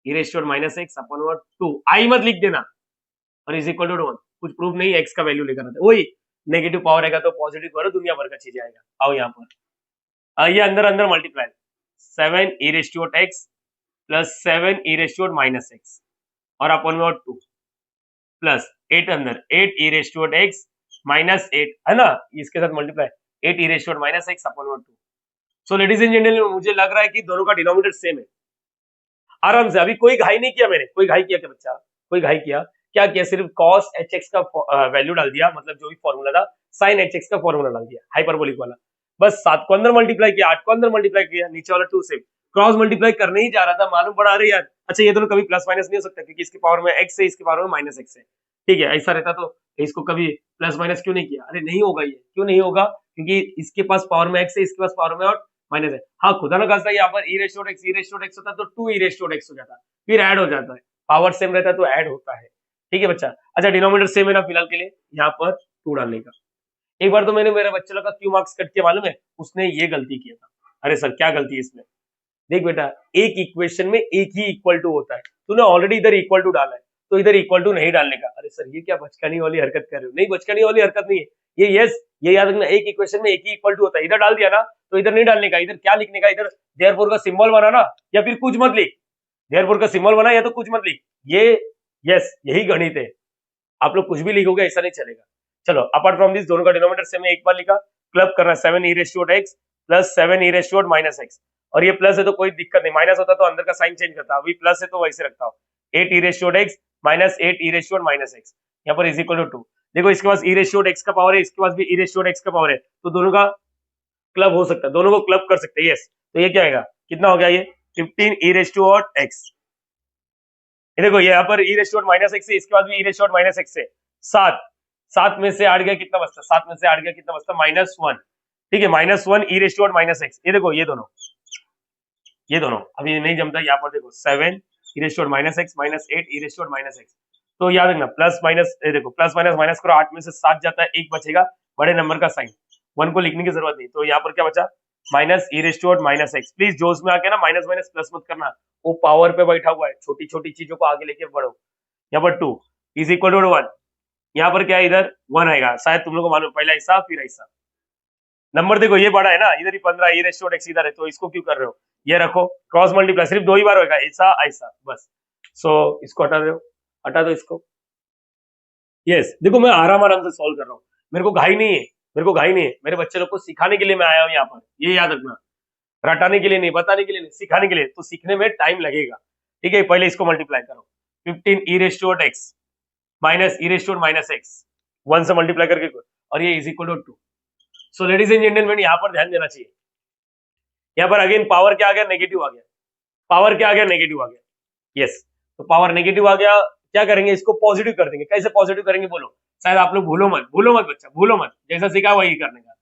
Speaker 1: e raise to -x upon 2, आई मत लिख देना, और इज इक्वल टू 1, कुछ प्रूफ नहीं x का वैल्यू लेकर आते, वही नेगेटिव पावर रहेगा तो पॉजिटिव करो, दुनिया भर का चीज आएगा। आओ यहाँ पर ये अंदर अंदर multiply, 7 e raise to x plus 7 e raise to -x, और अपन 2 प्लस 8 अंदर 8 e रेज़ टू x -8 है ना, इसके साथ multiply 8 e raise to -x upon 2। So ladies and gentlemen मुझे लग रहा है कि दोनों का डिनोमिनेटर सेम है, आराम से, अभी कोई घाई नहीं किया मैंने, कोई घाई किया क्या बच्चा, कोई घाई किया क्या, किया सिर्फ cos hx का वैल्यू डाल दिया, मतलब जो भी फॉर्मूला था sin hx का फॉर्मूला डाल दिया हाइपरबोलिक वाला, बस 7 को अंदर मल्टीप्लाई किया, 8 को अंदर मल्टीप्लाई किया, नीचे वाला 2 से क्रॉस मल्टीप्लाई करने ही जा रहा था, मालूम पड़ा अरे यार अच्छा ये दोनों कभी प्लस माइनस नहीं हो सकता, क्योंकि इसके पावर में x है, इसके पावर में -x है, ठीक है, ऐसा रहता तो इसको कभी प्लस माइनस क्यों नहीं किया, अरे नहीं होगा, ये क्यों नहीं होगा, क्योंकि इसके पास पावर में x है, इसके पास पावर में और माइनस है, हाँ खुदा ना खास्ता यहाँ पर e रेज़ टू x होता तो 2 e रेज़ टू x हो जाता, फिर ऐड हो जाता है, पावर सेम रहता है तो ऐड होता है, ठीक है बच्चा। अच्छा डिनोमिनेटर सेम है ना फिलहाल के लिए, यहाँ पर 2 डालने का, एक बार तो मैंने मेरे बच्चे लोग का क्यू मार्क्स कट किया, मालूम है, उसने ये गलती किया था। अरे सर क्या गलती है इसमें? देख बेटा, एक इक्वेशन में एक ही इक्वल टू होता है, तूने ऑलरेडी इधर इक्वल टू डाला है, तो इधर इक्वल टू नहीं डालने का। अरे सर ये क्या बचकानी वाली हरकत कर रहे हो? नहीं, बचकानी वाली हरकत नहीं है ये। यस, ये याद रखना, एक इक्वेशन में एक ही इक्वल टू होता है, इधर डाल दिया ना तो इधर नहीं डालने का। इधर क्या लिखने का, इधर देयरफॉर का सिंबल बनाना या फिर कुछ मत लिख। देयरफॉर का सिंबल बना या तो कुछ मत लिख। ये यस, यही गणित है। आप लोग कुछ भी लिखोगे ऐसा नहीं चलेगा। चलो, अपार्ट फ्रॉम दिस दोनों का डिनोमिनेटर सेम है, एक बार लिखा, क्लब करना 7 e raise to x plus 7 e raise to minus x, और ये प्लस है तो कोई दिक्कत नहीं, माइनस होता तो अंदर का साइन चेंज करता, अभी प्लस है तो वैसे रखता हूं। 8 e raise to x minus 8 e raise to minus x, यहाँ पर इज इक्वल टू 2। देखो इसके पास e रेज़ टू x का पावर है, इसके पास भी e रेज़ टू x का पावर है, तो दोनों का क्लब हो सकता है, दोनों को क्लब कर सकते हैं। यस, तो ये क्या आएगा, कितना हो गया ये 15 e रेज़ टू x। ये देखो यहाँ पर e raise to minus x है, इसके बाद भी e raise to minus x है। 7 7 में से 8 गया कितना बचता, 7 में से 8 गया कितना बचता, -1। ठीक है, -1 e raise to minus x। ये देखो ये दोनों अभी नहीं जमता। यहाँ पर देखो 7 e raise to minus x minus 8 e raise to minus x, तो याद रखना प्लस माइनस, ये देखो प्लस माइनस माइनस करो, 8 में से 7 जाता है, 1 बचेगा, बड़े नंबर का साइन, 1 को लिखने की जरूरत नहीं। तो यहाँ पर क्या बचा, minus e raise to minus x। Please जोश में आके ना माइनस माइनस प्लस मत करना, वो पावर पे बैठा हुआ है, छोटी छोटी चीजों को आगे लेके बढ़ो। यहाँ पर 2 इज इक्वल टू 1, यहाँ पर क्या है, इधर 1 आएगा, शायद तुम लोग को मालूम, पहला ऐसा फिर ऐसा। नंबर देखो ये बड़ा है ना, इधर ही 15 e रेज़ टू x इधर है, तो इसको क्यों कर रहे हो, ये रखो, क्रॉस मल्टीप्लाई सिर्फ 2 ही बार होगा, ऐसा ऐसा बस। सो इसको हटा दो, हटा दो इसको। यस, देखो मैं आराम आराम से सॉल्व कर रहा हूँ, मेरे को घाई नहीं है, मेरे को घाई नहीं है, मेरे बच्चे लोग को सिखाने के लिए मैं आया हूँ यहाँ पर, ये याद रखना, रटाने के लिए नहीं, बताने के लिए नहीं, सिखाने के लिए। तो सीखने में टाइम लगेगा, ठीक है। पहले इसको मल्टीप्लाई करो, 15 e raise to x minus e raise to minus x, 1 से मल्टीप्लाई करके, और ये is equal to 2। So ladies and gentlemen, यहाँ पर ध्यान देना चाहिए, यहाँ पर अगेन पावर क्या आ गया, नेगेटिव आ गया, पावर क्या आ गया, नेगेटिव आ गया। यस, तो पावर नेगेटिव आ गया, क्या करेंगे, इसको पॉजिटिव कर देंगे। कैसे पॉजिटिव करेंगे बोलो, शायद आप लोग भूलो मत बच्चा, भूलो मत, जैसा सीखा वही करने का।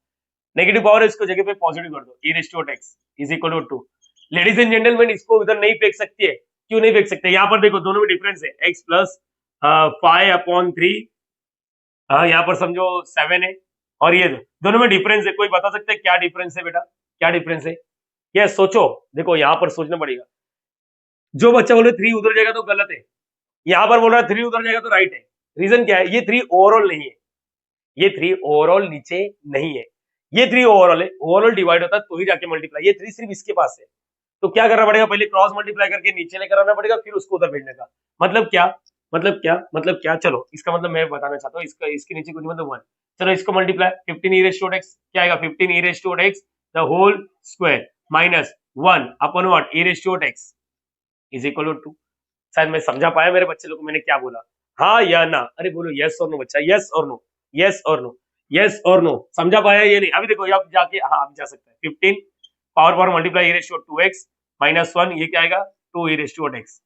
Speaker 1: नेगेटिव पावर है, इसको जगह पे पॉजिटिव कर दो, e raise to x is equal to 2। Ladies and gentlemen, इसको उधर नहीं फेंक सकती है, क्यों नहीं फेंक सकते, यहाँ पर देखो दोनों में डिफरेंस है, x प्लस 5/3, यहाँ पर समझो 7 है, और ये दोनों में डिफरेंस है। कोई बता सकता है क्या डिफरेंस है बेटा, क्या डिफरेंस है? ये सोचो, देखो यहाँ पर सोचना पड़ेगा। जो बच्चा बोले 3 उधर जाएगा तो गलत है, यहाँ पर बोल रहा है 3 उधर जाएगा तो राइट है। रीजन क्या है, ये 3 ओवरऑल नहीं है, ये 3 ओवरऑल नीचे नहीं है, ये 3 ओवरऑल है, ओवरऑल डिवाइड होता है तो ही जाके मल्टीप्लाई, ये 3 सिर्फ इसके पास है। तो क्या करना पड़ेगा, पहले क्रॉस मल्टीप्लाई करके नीचे लेकर आना पड़ेगा, फिर उसको उधर भेजने का। मतलब क्या, मतलब क्या, चलो इसका मतलब मैं बताना चाहता हूँ, इसका इसके नीचे कुछ मतलब 1। चलो इसको multiply, 15 e raise to x क्या आएगा, 15 e raise to x the whole square minus 1 upon what, e raise to x is equal to 2। शायद मैं समझा पाया मेरे बच्चे लोग को मैंने क्या बोला, हाँ या ना, अरे बोलो यस और नो बच्चा, यस और नो, यस और नो, यस और नो, समझा पाया ये नहीं? अभी देखो अब जाके, हाँ अभी जा सकता है, 15 power multiply e raise to 2x minus 1, ये क्या आएगा 2 e रेज़ टू x।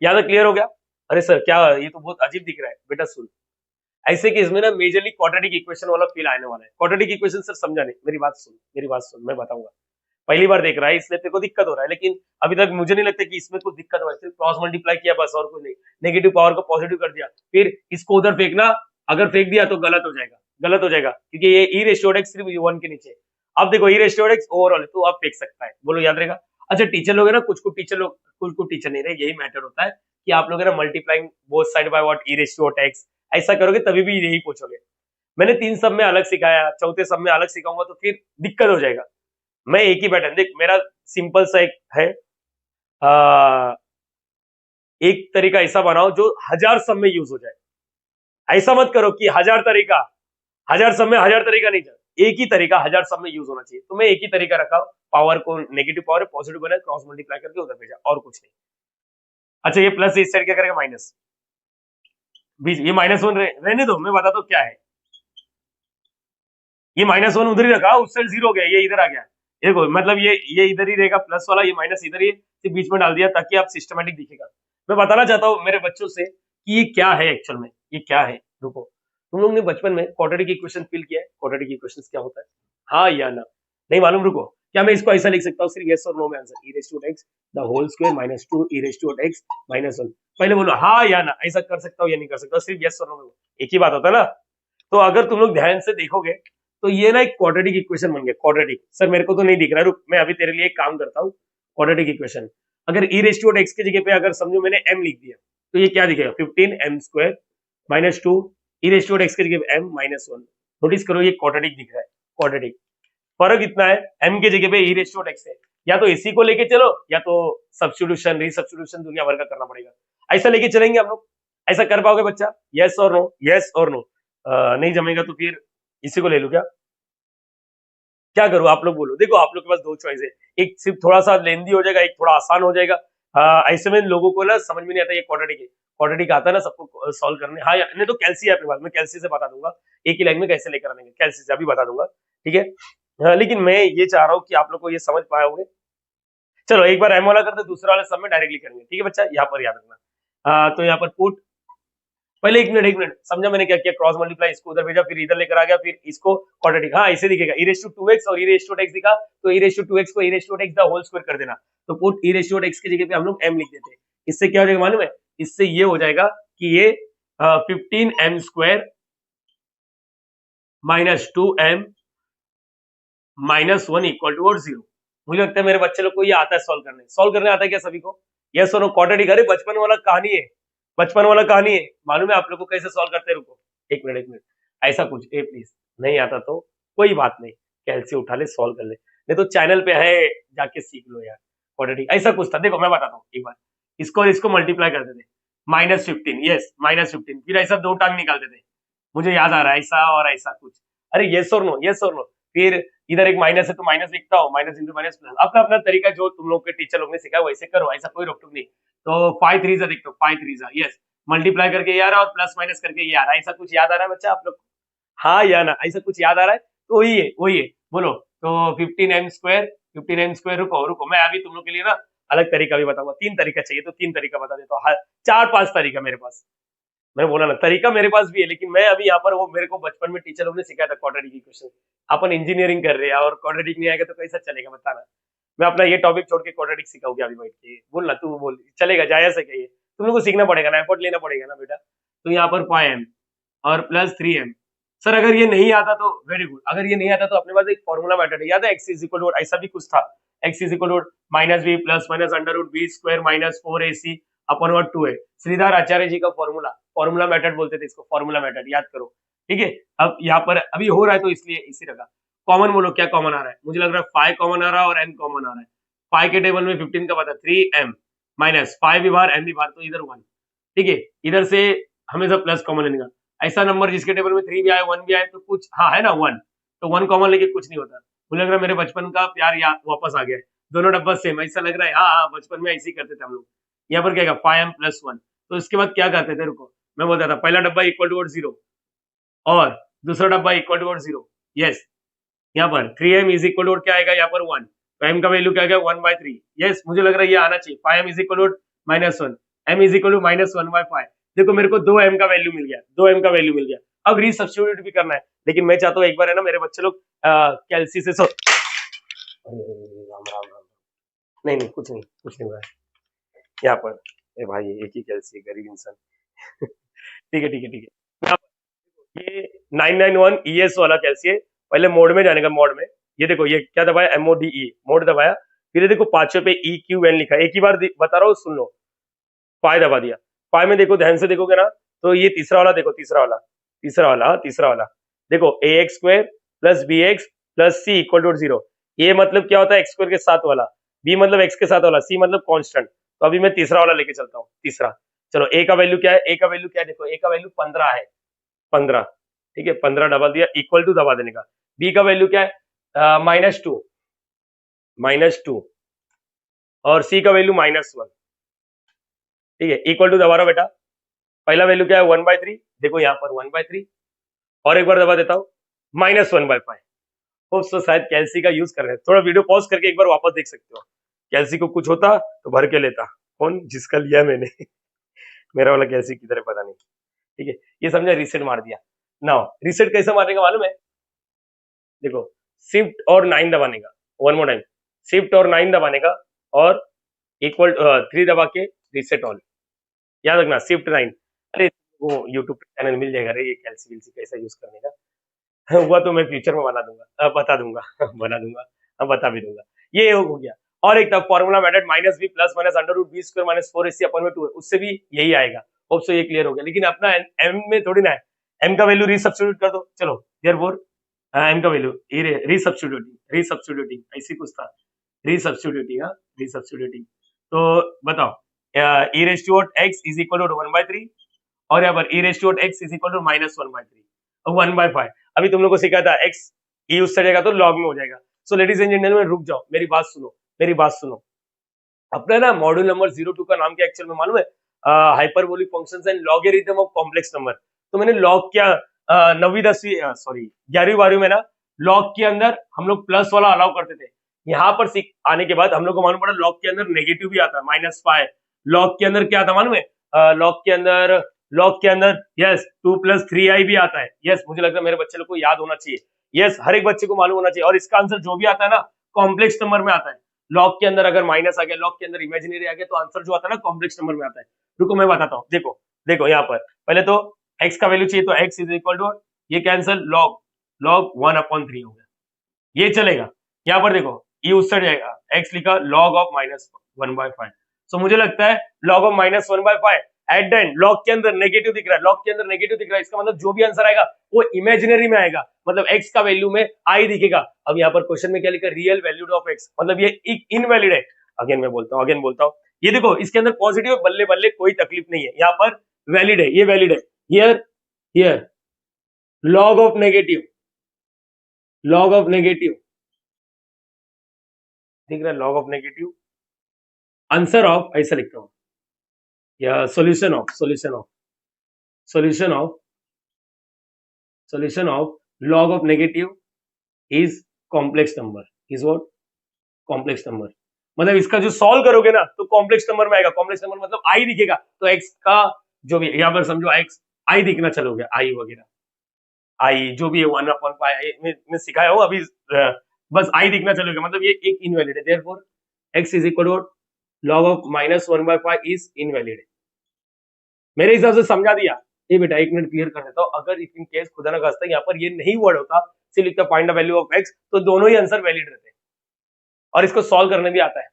Speaker 1: यहाँ तक क्लियर हो गया? अरे सर क्या, ये तो बहुत अजीब दिख रहा है बेटा, सुन, ऐसे केस में ना मेजरली क्वाड्रेटिक इक्वेशन वाला फील आने वाला है। क्वाड्रेटिक इक्वेशन सर समझा नहीं, मेरी बात सुन, मैं बताऊंगा। पहली बार देख रहा है इसलिए तेरे को दिक्कत हो रहा है, लेकिन अभी तक मुझे नहीं लगता कि इसमें कुछ दिक्कत हो रहा है, सिर्फ क्रॉस मल्टीप्लाई किया बस, और कुछ नहीं। नेगेटिव पावर को पॉजिटिव कर दिया, फिर इसको उधर फेंकना, अगर फेंक दिया तो गलत हो जाएगा, क्योंकि ये e रेज़ टू x सिर्फ 1 के नीचे। अब देखो e raise to x overall, तो आप फेंक सकता है, बोलो याद रहेगा। अच्छा टीचर लोग है ना, कुछ टीचर नहीं रहे, यही मैटर होता है कि आप लोग है ना multiplying both side by what, e raise to x, ऐसा करोगे तभी भी यही पूछोगे। मैंने 3 सब में अलग सिखाया, चौथे सब में अलग सिखाऊंगा तो फिर दिक्कत हो जाएगा। मैं एक ही पैटर्न, देख मेरा सिंपल सा एक है, एक तरीका ऐसा बनाओ जो 1000 सब में यूज हो जाए। ऐसा मत करो कि 1000 सब में 1000 तरीका नहीं चल, एक ही तरीका 1000 सब में यूज होना चाहिए। तो मैं एक ही तरीका रखा, पावर को नेगेटिव पावर पॉजिटिव बनाया, क्रॉस मल्टीप्लाई करके उधर भेजा, और कुछ नहीं। अच्छा ये प्लस इस साइड क्या करेगा, माइनस, बीच ये -1 रहने दो, मैं बताता हूँ क्या है। ये -1 उधर ही रखा, उस साइड 0 हो गया, ये इधर आ गया, देखो मतलब ये इधर ही रहेगा प्लस वाला, ये माइनस इधर ही सिर्फ बीच में डाल दिया ताकि आप सिस्टमैटिक दिखेगा। मैं बताना चाहता हूँ मेरे बच्चों से कि ये क्या है एक्चुअल में, ये क्या है। रुको, तुम लोग ने बचपन में क्वाड्रेटिक इक्वेशन फील किया है, क्वाड्रेटिक इक्वेशंस क्या होता है, हाँ या ना, नहीं मालूम? रुको, क्या मैं इसको ऐसा लिख सकता हूँ सिर्फ यस और नो में answer, e raise to x the whole square minus 2 e raise to x minus 1। पहले बोलो हाँ या ना, ऐसा कर सकता हूँ या नहीं कर सकता, सिर्फ यस और नो में, एक ही बात होता है ना। तो अगर तुम लोग ध्यान से देखोगे तो ये ना एक क्वाड्रेटिक इक्वेशन बन गया। क्वाड्रेटिक सर मेरे को तो नहीं दिख रहा, रुक मैं अभी तेरे लिए एक काम करता हूँ। क्वाड्रेटिक इक्वेशन अगर ई रेस टू एक्स की जगह पे अगर समझो मैंने m लिख दिया तो ये क्या दिखेगा, 15m² minus 2 E raise to x की जगह पे m माइनस 1। नोटिस करो ये क्वाड्रेटिक दिख रहा है, क्वाड्रेटिक। फर्क इतना है m की जगह पे ई रेस टू एक्स है, या तो इसी को लेके चलो या तो सब्स्टिट्यूशन रीसब्स्टिट्यूशन दुनिया भर का करना पड़ेगा। ऐसा लेके चलेंगे हम लोग, ऐसा कर पाओगे बच्चा? यस और नो, यस और नो। नहीं जमेगा तो फिर इसी को ले लो, क्या करूं आप लोग बोलो। देखो आप लोग के पास दो चॉइस है, एक सिर्फ थोड़ा सा लेंदी हो जाएगा, एक थोड़ा आसान हो जाएगा। ऐसे में लोगों को ना समझ में नहीं आता ये क्वाड्रेटिक है, क्वाड्रेटिक आता है ना सबको सॉल्व करने। हाँ नहीं तो कैल्सी है अपने पास, मैं कैल्सी से बता दूंगा एक ही लाइन में कैसे लेकर आएंगे, कैल्सी से अभी बता दूंगा, ठीक है। लेकिन मैं ये चाह रहा हूँ कि आप लोग को ये समझ पाए होंगे। चलो एक बार एम वाला करते, दूसरा वाला सब में डायरेक्टली करेंगे, ठीक है बच्चा। यहाँ पर याद रखना, तो यहाँ पर पुट, पहले एक मिनट समझा मैंने क्या किया, क्रॉस मल्टीप्लाई, इसको उधर भेजा फिर इधर लेकर आ गया, फिर इसको क्वाड्रेटिक, हाँ ऐसे दिखेगा, e रेज़ टू 2x और e रेज़ टू x दिखा तो e रेज़ टू 2x को e raise to x the whole square कर देना, तो put e raise to x की जगह पे हम लोग m लिख देते हैं। इससे क्या हो जाएगा मालूम है, इससे ये हो जाएगा कि ये 15m² minus 2m minus 1 equal to और 0। मुझे लगता है मेरे बच्चे लोग को ये आता है सॉल्व करने आता है क्या सभी को? यस और नो, क्वाड्रेटिक। अरे बचपन वाला कहानी है, बचपन वाला कहानी है, मालूम है आप लोग को कैसे सॉल्व करते हैं? रुको एक मिनट ऐसा कुछ ए प्लीज, नहीं आता तो कोई बात नहीं, कैलसी उठा ले सॉल्व कर ले, नहीं तो चैनल पे है जाके सीख लो यार। क्वाड्रेटिक ऐसा कुछ था, देखो मैं बताता हूँ एक बार, इसको और इसको मल्टीप्लाई कर देते, -15, यस -15, फिर ऐसा दो टांग निकालते थे, मुझे याद आ रहा है ऐसा और ऐसा कुछ। अरे यस और नो, यस और नो, फिर इधर एक माइनस है तो माइनस लिखता हूँ, माइनस इंटू माइनस प्लस, अपना अपना तरीका जो तुम लोग के टीचर लोग ने सिखाया वैसे करो, ऐसा कोई रोक टोक नहीं। तो 5 3 देखते हो, 5 3 यस, मल्टीप्लाई करके ये आ रहा है और प्लस माइनस करके ये आ रहा है, ऐसा कुछ याद आ रहा है बच्चा आप लोग? हाँ या ना, ऐसा कुछ याद आ रहा है? तो वही है बोलो। तो 15m², रुको मैं अभी तुम लोग के लिए ना अलग तरीका भी बताऊंगा, 3 तरीका चाहिए तो 3 तरीका बता देता हूँ, 4-5 तरीका मेरे पास, मैंने बोला ना तरीका मेरे पास भी है, लेकिन मैं अभी यहाँ पर वो मेरे को बचपन में टीचर लोग ने सिखाया था क्वाड्रेटिक इक्वेशन, अपन इंजीनियरिंग कर रहे हैं और क्वाड्रेटिक नहीं आएगा तो कैसा चलेगा बताना। मैं अपना ये टॉपिक छोड़ के क्वाड्रेटिक सिखाऊंगा अभी बैठ के, बोल ना तू बोल, चलेगा जाया से क्या, तुम लोग को सीखना पड़ेगा ना, एफर्ट लेना पड़ेगा ना बेटा। तो यहाँ पर 5m और प्लस 3m, सर अगर ये नहीं आता तो वेरी गुड, अगर ये नहीं आता तो अपने पास एक फॉर्मूला मेथड है, याद है एक्स इज इक्वल टू, ऐसा भी कुछ था, x is equal to minus B plus minus under root B square minus 4ac upon वर्ड 2 है, श्रीधर आचार्य जी का फॉर्मूला मेथड बोलते थे इसको, फॉर्मूला मेथड याद करो, ठीक है। अब यहाँ पर अभी हो रहा है तो इसलिए इसी रखा। कॉमन बोलो, क्या कॉमन आ रहा है? मुझे लग रहा है 5 कॉमन आ रहा है और n कॉमन आ रहा है। 5 के टेबल में 15 का पता 3m माइनस 5 भी बाहर m भी बाहर, तो इधर 1, ठीक है। इधर से हमेशा प्लस कॉमन लेने का, ऐसा नंबर जिसके टेबल में 3 भी आए 1 भी आए तो कुछ, हाँ है ना 1, तो 1 कॉमन लेके कुछ नहीं होता। मुझे लग रहा है मेरे बचपन का प्यार याद वापस आ गया है, दोनों डब्बा सेम, ऐसा लग रहा है। हाँ बचपन में ऐसे ही करते थे हम लोग। यहाँ पर क्या 5m प्लस 1, तो इसके बाद क्या करते थे, रुको मैं बोलता था, पहला डब्बा इक्वल टू 0 और दूसरा डब्बा इक्वल टू 0, यस। यहाँ पर 3m इज इक्वल टू क्या आएगा, यहाँ पर 1, तो m का वैल्यू क्या आएगा 1/3, यस। मुझे लग रहा है ये आना चाहिए, 5m is equal to -1, m is equal to -1/5। देखो मेरे को 2m का वैल्यू मिल गया, 2m का वैल्यू मिल गया। अब रीसब्स्टिट्यूट भी करना है, लेकिन मैं चाहता हूँ एक बार है ना मेरे बच्चे लोग कैल्सी से राम राम राम, नहीं कुछ नहीं हुआ है यहाँ पर, ए भाई एक ही कैल्सी, गरीब इंसान ठीक है। ये 991 ES वाला कैल्सी है, पहले मोड में जाने का, मोड में ये देखो ये क्या दबाया, MODE मोड दबाया, फिर देखो पांचवे पे EQN लिखा है, एक ही बार बता रहा हूँ सुन लो, पाई दबा दिया, पाई में देखो ध्यान से देखोगे ना तो ये तीसरा वाला देखो, तीसरा वाला देखो AX² plus BX plus C equal to 0, ये मतलब क्या होता है x² के साथ वाला, B मतलब x के साथ वाला, C मतलब कांस्टेंट। तो अभी मैं तीसरा वाला लेके चलता हूँ, तीसरा। चलो A का वैल्यू क्या है, A का वैल्यू क्या है, देखो A का वैल्यू 15 है, 15, ठीक है, 15 डबल दिया, इक्वल टू दबा देने का। B का वैल्यू क्या है -2 और C का वैल्यू -1, ठीक है, इक्वल टू दबा रहा बेटा। पहला वैल्यू क्या है 1/3, देखो यहाँ पर 1/3, और एक बार दबा देता हूँ -1/5। तो शायद कैल्सी का यूज कर रहे हैं, थोड़ा वीडियो पॉज करके एक बार वापस देख सकते हो, कैल्सी को कुछ होता तो भर के लेता, कौन जिसका लिया मैंने मेरा वाला कैल्सी किधर है पता नहीं, ठीक है। ये समझा, रीसेट मार दिया। नाउ रीसेट कैसे मारने का मालूम है, देखो शिफ्ट और 9 दबाने का, वन मोर टाइम, शिफ्ट और 9 दबाने का और इक्वल 3 दबा के रीसेट ऑल, याद रखना शिफ्ट 9। अरे वो यूट्यूब चैनल मिल जाएगा रे, ये कैलसी कैसा यूज करने का। हुआ तो मैं फ्यूचर में बना दूंगा, बता दूंगा बना दूंगा, बता भी दूंगा। ये हो गया। और एक था formula method minus B plus minus under root B square minus 4ac upon में 2 है, उससे भी यही आएगा। होप सो ये क्लियर हो गया। लेकिन अपना एम में थोड़ी ना है, एम का वैल्यू रीसब्स्टिट्यूट कर दो। चलो देयरफॉर एम का वैल्यू रीसब्स्टिट्यूटिंग ऐसी कुछ था, रीसब्स्टिट्यूटिंग। हाँ रीसब्स्टिट्यूटिंग। तो बताओ e raise to x is equal to 1/3 और यहाँ पर e raise to x is equal to -1/3 और 1/5। अभी तुम लोग को सिखाया था x e उस जाएगा तो log में हो जाएगा। सो लेडीज एंड जेंटलमैन रुक जाओ, मेरी बात सुनो, मेरी बात सुनो। अपना ना मॉड्यूल नंबर 02 का नाम क्या एक्चुअल में मालूम है? Hyperbolic functions and logarithm of complex number. तो मैंने लॉग किया 9वीं 10वीं सॉरी 11वीं 12वीं में ना, लॉग के अंदर हम लोग प्लस वाला अलाउ करते थे। यहाँ पर सीख आने के बाद हम लोग को मालूम पड़ा लॉग के अंदर नेगेटिव भी आता है, -5। लॉग के अंदर क्या आता मालूम है? लॉग के अंदर यस 2 + 3i भी आता है। यस मुझे लगता है मेरे बच्चे लोग को याद होना चाहिए। यस हर एक बच्चे को मालूम होना चाहिए। और इसका आंसर जो भी आता है ना कॉम्प्लेक्स नंबर में आता है। लॉग के अंदर अगर माइनस आ गया, लॉग के अंदर इमेजिनरी आ गया, तो आंसर जो आता है ना कॉम्प्लेक्स नंबर में आता है। रुको मैं बताता हूँ। देखो देखो यहाँ पर पहले तो x का वैल्यू चाहिए, तो x इज इक्वल टू ये कैंसिल log 1/3 हो गया, ये चलेगा। यहाँ पर देखो ये उससे जाएगा, x लिखा log ऑफ -1/5। सो मुझे लगता है log of -1/5 at the end log के अंदर नेगेटिव दिख रहा है, लॉग के अंदर नेगेटिव दिख रहा है, इसका मतलब जो भी आंसर आएगा वो इमेजिनरी में आएगा, मतलब x का वैल्यू में i दिखेगा। अब यहाँ पर क्वेश्चन में क्या लिखा, रियल वैल्यू ऑफ x, मतलब ये इनवैलिड है। अगेन मैं बोलता हूँ, ये देखो इसके अंदर पॉजिटिव बल्ले बल्ले कोई तकलीफ नहीं है, यहाँ पर वैलिड है, ये वैलिड है। हियर लॉग ऑफ नेगेटिव दिख रहा है, log of negative answer of ऐसा लिखता हूँ, या solution of log of negative is complex number, is what complex number। मतलब इसका जो सॉल्व करोगे ना तो कॉम्प्लेक्स नंबर में आएगा। कॉम्प्लेक्स नंबर मतलब आई दिखेगा, तो x का जो भी यहाँ पर समझो x आई दिखना चलो गया, आई वगैरह आई जो भी है 1/5 मैं सिखाया हूँ अभी, बस आई दिखना चलो गया, मतलब ये एक इनवैलिड है। Therefore x is equal to log of -1/5 is invalid. मेरे हिसाब से समझा दिया। ये बेटा एक मिनट क्लियर कर देता हूँ, अगर इन केस खुदा ना खास्ता यहाँ पर ये नहीं वर्ड होता, सिर्फ लिखता find the value of x, तो दोनों ही आंसर वैलिड रहते हैं और इसको सॉल्व करने भी आता है।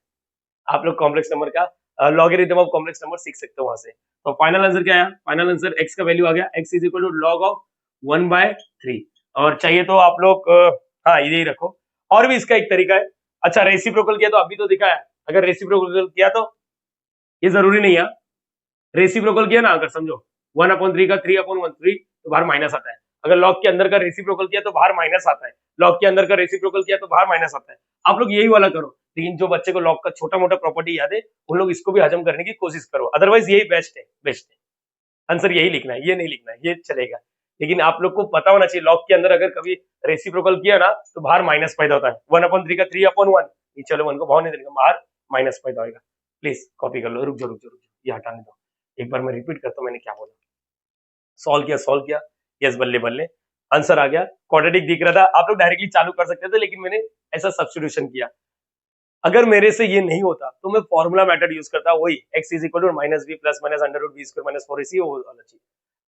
Speaker 1: आप लोग कॉम्प्लेक्स नंबर का लॉगरिथम ऑफ कॉम्प्लेक्स नंबर सीख सकते हो वहां से। तो फाइनल आंसर क्या आया? फाइनल आंसर x का वैल्यू आ गया, x is equal to log of 1/3। और चाहिए तो आप लोग हाँ यही रखो। और भी इसका एक तरीका है। अच्छा रेसिप्रोकल किया तो अभी तो दिखा है, अगर रेसिप्रोकल किया तो ये जरूरी नहीं है, रेसिप्रोकल किया ना अगर समझो 1/3 का 3/13 तो बाहर माइनस आता है। अगर लॉग के अंदर का रेसिप्रोकल किया तो बाहर माइनस आता है, लॉग के अंदर का रेसिप्रोकल किया तो बाहर माइनस आता है। आप लोग यही वाला करो, लेकिन जो बच्चे को लॉग का छोटा मोटा प्रॉपर्टी याद है उन लोग इसको भी हजम करने की कोशिश करो, अदरवाइज यही बेस्ट है। आंसर यही लिखना है, ये नहीं लिखना है, ये चलेगा। लेकिन आप लोग को पता होना चाहिए लॉग के अंदर अगर कभी रेसिप्रोकल किया ना तो बाहर माइनस पैदा होता है। 1/3 का 3/1 ये चलो 1 को बाहर नहीं देगा, बाहर माइनस पैदा होगा। प्लीज कॉपी कर लो। रुक जाओ ये हटाने दो, एक बार मैं रिपीट करता हूँ मैंने क्या बोला। सॉल्व किया यस बल्ले बल्ले आंसर आ गया, क्वाड्रेटिक दिख रहा था। आप लोग डायरेक्टली चालू कर सकते थे, लेकिन मैंने ऐसा सब्स्टिट्यूशन किया। अगर मेरे से ये नहीं होता तो मैं फॉर्मूला मेथड यूज करता, वही x is equal to -b plus minus under root b square minus 4ac वो वाला चीज।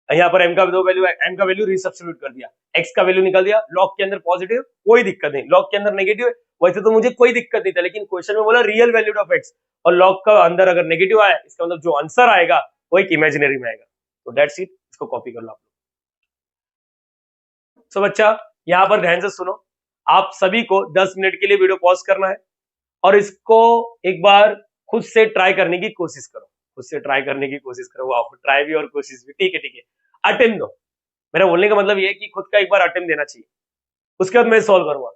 Speaker 1: यहाँ पर m का दो वैल्यू है, m का वैल्यू रीसब्स्टिट्यूट कर दिया, x का वैल्यू निकाल दिया। लॉग के अंदर पॉजिटिव कोई दिक्कत नहीं, लॉग के अंदर नेगेटिव है वैसे तो मुझे कोई दिक्कत नहीं था, लेकिन क्वेश्चन में बोला रियल वैल्यू ऑफ x और लॉग का अंदर अगर नेगेटिव आया इसका मतलब जो आंसर आएगा वो एक इमेजिनरी में आएगा। तो दैट्स इट, इसको कॉपी कर लो आप लोग। सो बच्चा यहाँ पर ध्यान से सुनो, आप सभी को 10 मिनट के लिए वीडियो पॉज करना है और इसको एक बार खुद से ट्राई करने की कोशिश करो। वाह ट्राई भी और कोशिश भी, ठीक है अटेम्प्ट दो। मेरा बोलने का मतलब ये है कि खुद का एक बार अटेम्प्ट देना चाहिए, उसके बाद मैं सॉल्व करूंगा।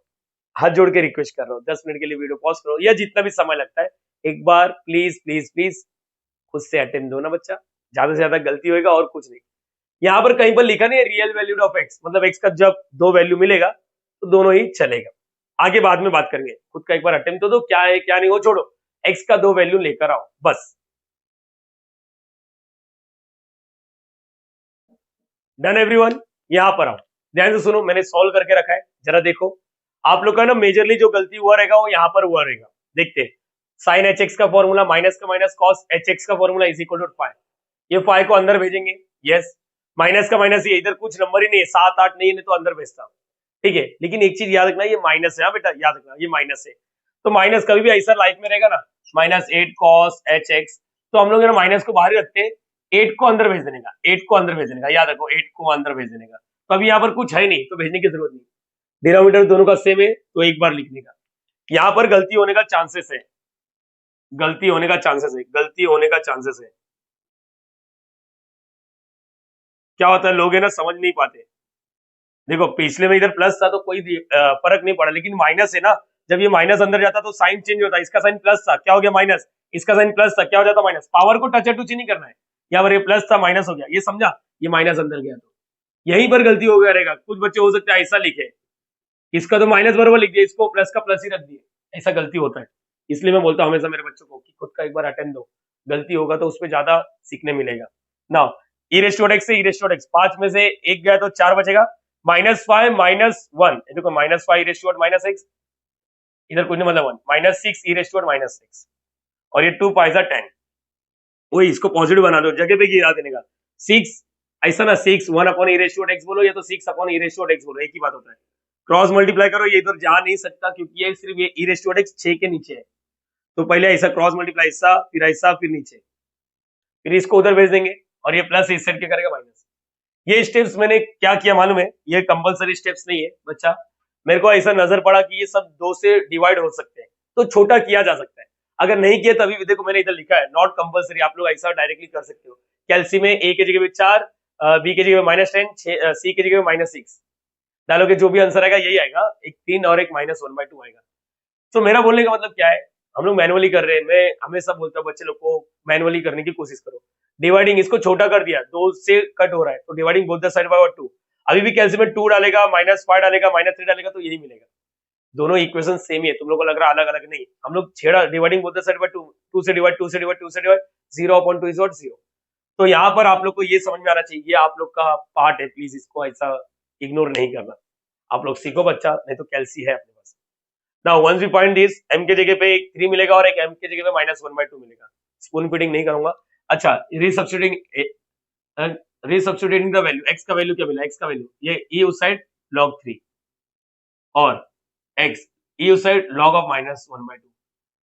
Speaker 1: हाथ जोड़ के रिक्वेस्ट कर रहा हूँ 10 मिनट के लिए वीडियो पॉज करो या जितना भी समय लगता है, एक बार प्लीज खुद से अटेम्प्ट दो ना बच्चा, ज्यादा से ज्यादा गलती होगा और कुछ नहीं। यहाँ पर कहीं पर लिखा नहीं है रियल वैल्यू ऑफ x, मतलब x का जब दो वैल्यू मिलेगा तो दोनों ही चलेगा, आगे बाद में बात करेंगे। खुद का एक बार अटेम्प्ट तो दो, क्या है क्या नहीं वो छोड़ो, x का दो वैल्यू लेकर आओ बस। डन एवरीवन, यहां पर आओ ध्यान से सुनो, मैंने सॉल्व करके रखा है, जरा देखो। आप लोग का ना मेजरली जो गलती हुआ रहेगा वो यहां पर हुआ रहेगा। देखते हैं साइन एच एक्स का फॉर्मूला माइनस का माइनस कॉस एच एक्स का formula is equal to five, ये फाइव को अंदर भेजेंगे यस, माइनस का माइनस ये, इधर कुछ नंबर ही नहीं है, 7 8 नहीं है तो अंदर भेजता, ठीक है। लेकिन एक चीज याद रखना, ये माइनस है बेटा, याद रखना ये माइनस है। तो माइनस कभी भी ऐसा लाइफ में रहेगा ना, -8 cos h x, तो हम लोग ना माइनस को बाहर ही रखते हैं, 8 को अंदर भेज देने का, 8 को अंदर भेज देने का, याद रखो 8 को अंदर भेज देने का। तो अभी यहाँ पर कुछ है नहीं तो भेजने की जरूरत नहीं, डिनोमिनेटर दोनों का सेम है तो एक बार लिखने का। यहाँ पर गलती होने का चांसेस है, गलती होने का चांसेस है, गलती होने का चांसेस है। क्या होता है, लोग है ना समझ नहीं पाते। देखो पिछले में इधर प्लस था तो कोई फर्क नहीं पड़ा, लेकिन माइनस है ना, जब ये माइनस अंदर जाता तो साइन चेंज होता है, इसका साइन प्लस था क्या हो गया माइनस, इसका साइन प्लस था क्या हो जाता माइनस। पावर को टच टूची नहीं करना है, यहाँ पर ये प्लस था माइनस हो गया, ये समझा, ये माइनस अंदर गया, तो यहीं पर गलती हो गया रहेगा। कुछ बच्चे हो सकते हैं ऐसा लिखे, इसका तो माइनस बराबर लिख दिया, इसको प्लस का प्लस ही रख दिए, ऐसा गलती होता है। इसलिए मैं बोलता हूँ हमेशा मेरे बच्चों को कि खुद का एक बार अटेंड दो, गलती होगा तो उसपे ज्यादा सीखने मिलेगा। नाउ e⁻x से e⁻x, 5 में से एक गया तो 4 बचेगा, -5 -1, देखो -5 e⁻x, इधर कुछ नहीं मतलब 1, -6 e⁻⁻6, और ये 2 पाइजा 10, वही इसको पॉजिटिव बना दो, जगह पे गिरा देने का। 6 ऐसा ना, 6 1/e⁻x बोलो या तो 6/e⁻x बोलो, एक ही बात होता है। क्रॉस मल्टीप्लाई करो, ये इधर जा नहीं सकता क्योंकि ये सिर्फ ये e⁻x 6 के नीचे है, तो पहले ऐसा क्रॉस मल्टीप्लाई, ऐसा फिर नीचे, फिर इसको उधर भेज देंगे, और ये प्लस इस साइड के करेगा माइनस। ये स्टेप्स मैंने क्या किया मालूम है, ये कंपलसरी स्टेप्स नहीं है बच्चा, मेरे को ऐसा नजर पड़ा कि ये सब 2 से डिवाइड हो सकते हैं तो छोटा किया जा सकता है। अगर नहीं किया तभी भी देखो मैंने इधर लिखा है नॉट कंपलसरी, आप लोग ऐसा डायरेक्टली कर सकते हो। कैल्सी में a की जगह पे 4, b की जगह पे -10, c की जगह पे -6 डालोगे, जो भी आंसर आएगा यही आएगा, एक 3 और एक -1/2 आएगा। तो मेरा बोलने का मतलब क्या है, हम लोग मैनुअली कर रहे हैं, मैं हमेशा बोलता हूँ बच्चे लोग को मैनुअली करने की कोशिश करो। डिवाइडिंग इसको छोटा कर दिया, 2 से कट हो रहा है तो dividing both the side by 2, अभी भी कैल्सी में 2 डालेगा, -5 डालेगा, -3 डालेगा तो यही मिलेगा। दोनों इक्वेशन सेम ही है, तुम लोग को लग रहा अलग अलग नहीं, हम लोग छेड़ा dividing both the side by 2, 2 से डिवाइड, 2 से डिवाइड, 2 से डिवाइड, 0/2 इज 0। तो यहाँ पर आप लोग को ये समझ में आना चाहिए, ये आप लोग का पार्ट है, प्लीज इसको ऐसा इग्नोर नहीं करना। आप लोग सीखो बच्चा, नहीं तो कैल्सी है अपने पास। Now once we point this, m के जगह पे 3 मिलेगा और एक m के जगह पे -1/2 मिलेगा। स्पून फीडिंग नहीं करूंगा। अच्छा, रीसब्स्टिट्यूटिंग द वैल्यू, x का वैल्यू क्या मिला, x का वैल्यू ये e उस साइड log 3 और x e उस साइड log ऑफ -1/2।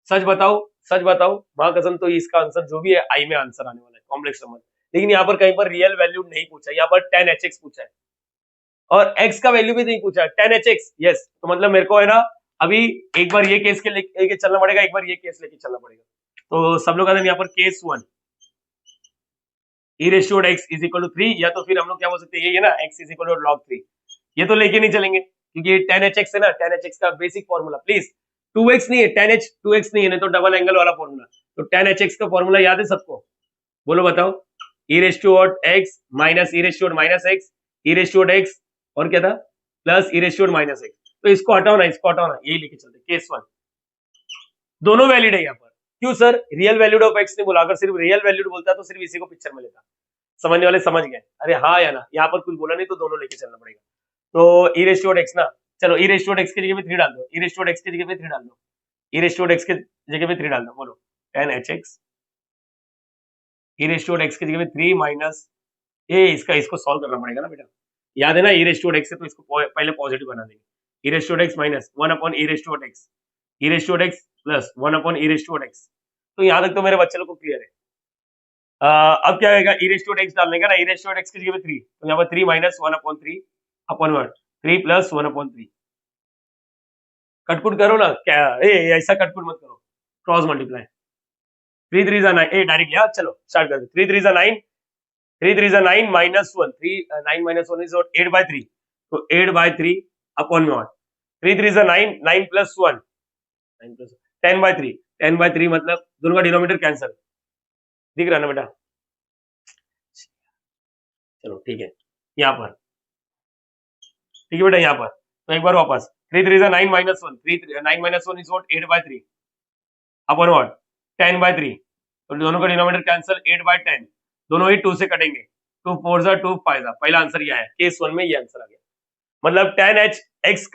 Speaker 1: सच बताओ, सच बताओ मां कसम, तो इसका आंसर जो भी है आई में आंसर आने वाला है, कॉम्प्लेक्स नंबर। लेकिन यहाँ पर कहीं पर रियल वैल्यू नहीं पूछा, यहाँ पर 10hx पूछा है और x का वैल्यू भी नहीं पूछा है, 10hx। यस, तो मतलब मेरे को है ना अभी एक बार ये केस के लेके चलना पड़ेगा, एक बार ये केस लेके चलना पड़ेगा। तो सब लोग यहाँ पर case 1 e⁻x is equal to 3, या तो फिर हम लोग क्या बोल सकते हैं, ये है ना x is equal to log 3, ये तो लेके नहीं चलेंगे क्योंकि 10hx है ना, 10hx का बेसिक फॉर्मूला, प्लीज 2x नहीं है, 10h 2x नहीं है, नहीं तो डबल एंगल वाला फॉर्मूला। तो 10hx का फॉर्मूला याद है सबको, बोलो बताओ, e⁻x माइनस e⁻x, e⁻x और क्या था प्लस e⁻x। तो इसको हटाओ ना, इसको हटाओ ना, यही लेके चलते केस 1। दोनों वैलिड है यहाँ पर, क्यों sir real valued of x नहीं बोला, अगर सिर्फ रियल वैल्यूड बोलता तो सिर्फ इसी को पिक्चर में लेता, समझने वाले समझ गए, अरे हाँ या ना, यहाँ पर कुछ बोला नहीं तो दोनों लेके चलना पड़ेगा। तो e⁻x ना, चलो e⁻x की जगह पे 3 डाल दो, e⁻x की जगह पे 3 डाल दो, e⁻x की जगह पे 3 डाल दो, बोलो 10hx, e⁻x की जगह पे 3 माइनस ये, इसको सॉल्व करना पड़ेगा ना बेटा, याद है ना e⁻x से, तो इसको पहले पॉजिटिव बना देंगे, e⁻x minus 1/e⁻x, e⁻x plus 1/e⁻x। तो यहाँ तक तो मेरे बच्चे लोग को क्लियर है। अब क्या आएगा, e⁻x डालने का ना, e⁻x की जगह पे 3, तो यहाँ पर 3 माइनस 1/3 अपॉन 1, 3 प्लस 1/3। कटपुट करो ना, क्या ऐसा कटपुट मत करो, क्रॉस मल्टीप्लाई, 3 3 9, डायरेक्टली हाँ, चलो स्टार्ट कर दो, 3 3 9, 3 3 9 माइनस 1, 9 माइनस 1 इज 8/3, तो 8/3 अपॉन में 1, 3 3 9, 9 प्लस 1, 9 प्लस 10/3, 10/3 मतलब दोनों का डिनोमिनेटर कैंसिल, दिख रहा ना बेटा, चलो ठीक है, यहाँ पर ठीक है बेटा, यहाँ पर तो एक बार वापस 3 3 9 minus 1, 9 minus 1 is 8/3 upon what 10/3, तो दोनों का डिनोमिनेटर कैंसिल, 8/10, दोनों ही 2 से कटेंगे, 2 4 जा 2 5 जा, पहला आंसर ये आया, केस 1 में ये आंसर आ गया। मतलब 10hx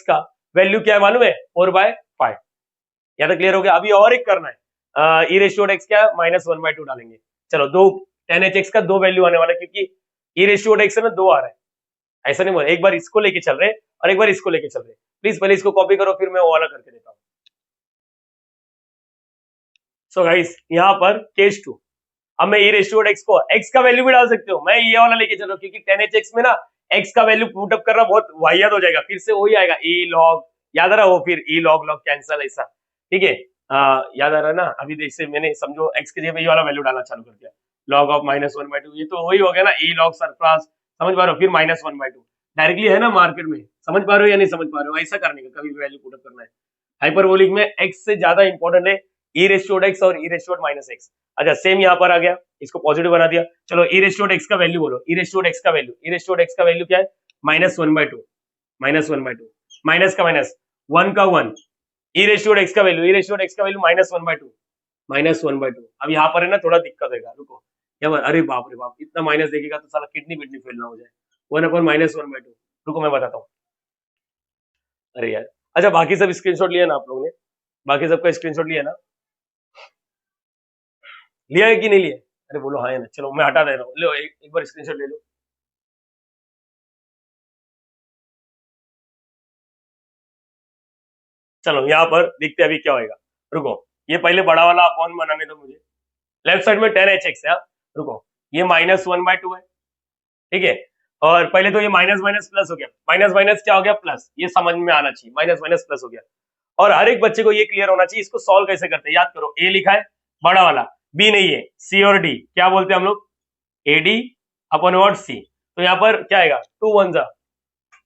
Speaker 1: का वैल्यू क्या है मालूम है, 4/5। यहाँ तक क्लियर हो गया। अभी और एक करना है, e⁻x क्या -1/2 डालेंगे, चलो 10hx का 2 वैल्यू आने वाला है, क्योंकि ई रेस टू एक्स है ना, 2 आ रहा है, ऐसा नहीं बोल, एक बार इसको लेके चल रहे और एक बार इसको लेके चल रहे। प्लीज पहले इसको कॉपी करो, फिर मैं वो वाला करके देता हूँ। सो गाइस यहाँ पर केस 2, अब मैं ई रेस टू एक्स को एक्स का वैल्यू भी डाल सकते हो, मैं ये वाला लेके चल रहा हूँ क्योंकि 10h में ना एक्स का वैल्यू पुटअप करना बहुत वाहियात हो जाएगा, फिर से वही आएगा ई लॉग, याद आ रहा, वो फिर ई लॉग लॉग कैंसल ऐसा, ठीक है। याद आ रहा है ना, अभी जैसे मैंने समझो एक्स के जगह ये वाला वैल्यू डालना चालू कर दिया, लॉग ऑफ -1/2, ये तो वही हो गया ना ई लॉग सरप्लस, समझ पा रहे हो, फिर -1/2 डायरेक्टली है ना मार्केट में, समझ पा रहे हो या नहीं समझ पा रहे हो, ऐसा करने का कभी भी वैल्यू पुटअप करना है। हाइपरबोलिक में एक्स से ज्यादा इंपॉर्टेंट है ई रेस टू एक्स और ई रेस टू -x। अच्छा सेम यहाँ पर आ गया, इसको पॉजिटिव बना दिया, चलो ई रेस टू एक्स का वैल्यू बोलो, ई रेस टू एक्स का value, e raise to x का वैल्यू क्या है, -1/2, -1/2, माइनस का माइनस, 1 का 1, ई रेस टू एक्स का value, e raise to x का वैल्यू -1/2, -1/2। अब यहाँ पर है ना थोड़ा दिक्कत होगा, रुको, यहाँ पर अरे बाप रे बाप, इतना माइनस देखेगा तो साला किडनी बिडनी फेल ना हो जाए, 1/-1/2, रुको मैं बताता हूँ। अरे यार, अच्छा बाकी सब स्क्रीनशॉट लिया ना आप लोगों ने, बाकी सबका स्क्रीनशॉट लिया ना, लिया है कि नहीं लिया? अरे बोलो हाँ या ना, चलो मैं हटा दे रहा हूँ, लो एक बार स्क्रीनशॉट ले लो। चलो यहाँ पर देखते हैं अभी क्या होएगा, रुको, ये पहले बड़ा वाला अपॉन बनाने दो मुझे, लेफ्ट साइड में 10h है, रुको, ये -1/2 है, ठीक है, और पहले तो ये माइनस माइनस प्लस हो गया, माइनस माइनस क्या हो गया प्लस, ये समझ में आना चाहिए, माइनस माइनस प्लस हो गया, और हर एक बच्चे को ये क्लियर होना चाहिए इसको सॉल्व कैसे करते हैं। याद करो, ए लिखा है बड़ा वाला, बी नहीं है, सी और डी क्या बोलते हैं हम लोग, ए डी अपॉन व्हाट सी, तो यहाँ पर क्या आएगा 2 1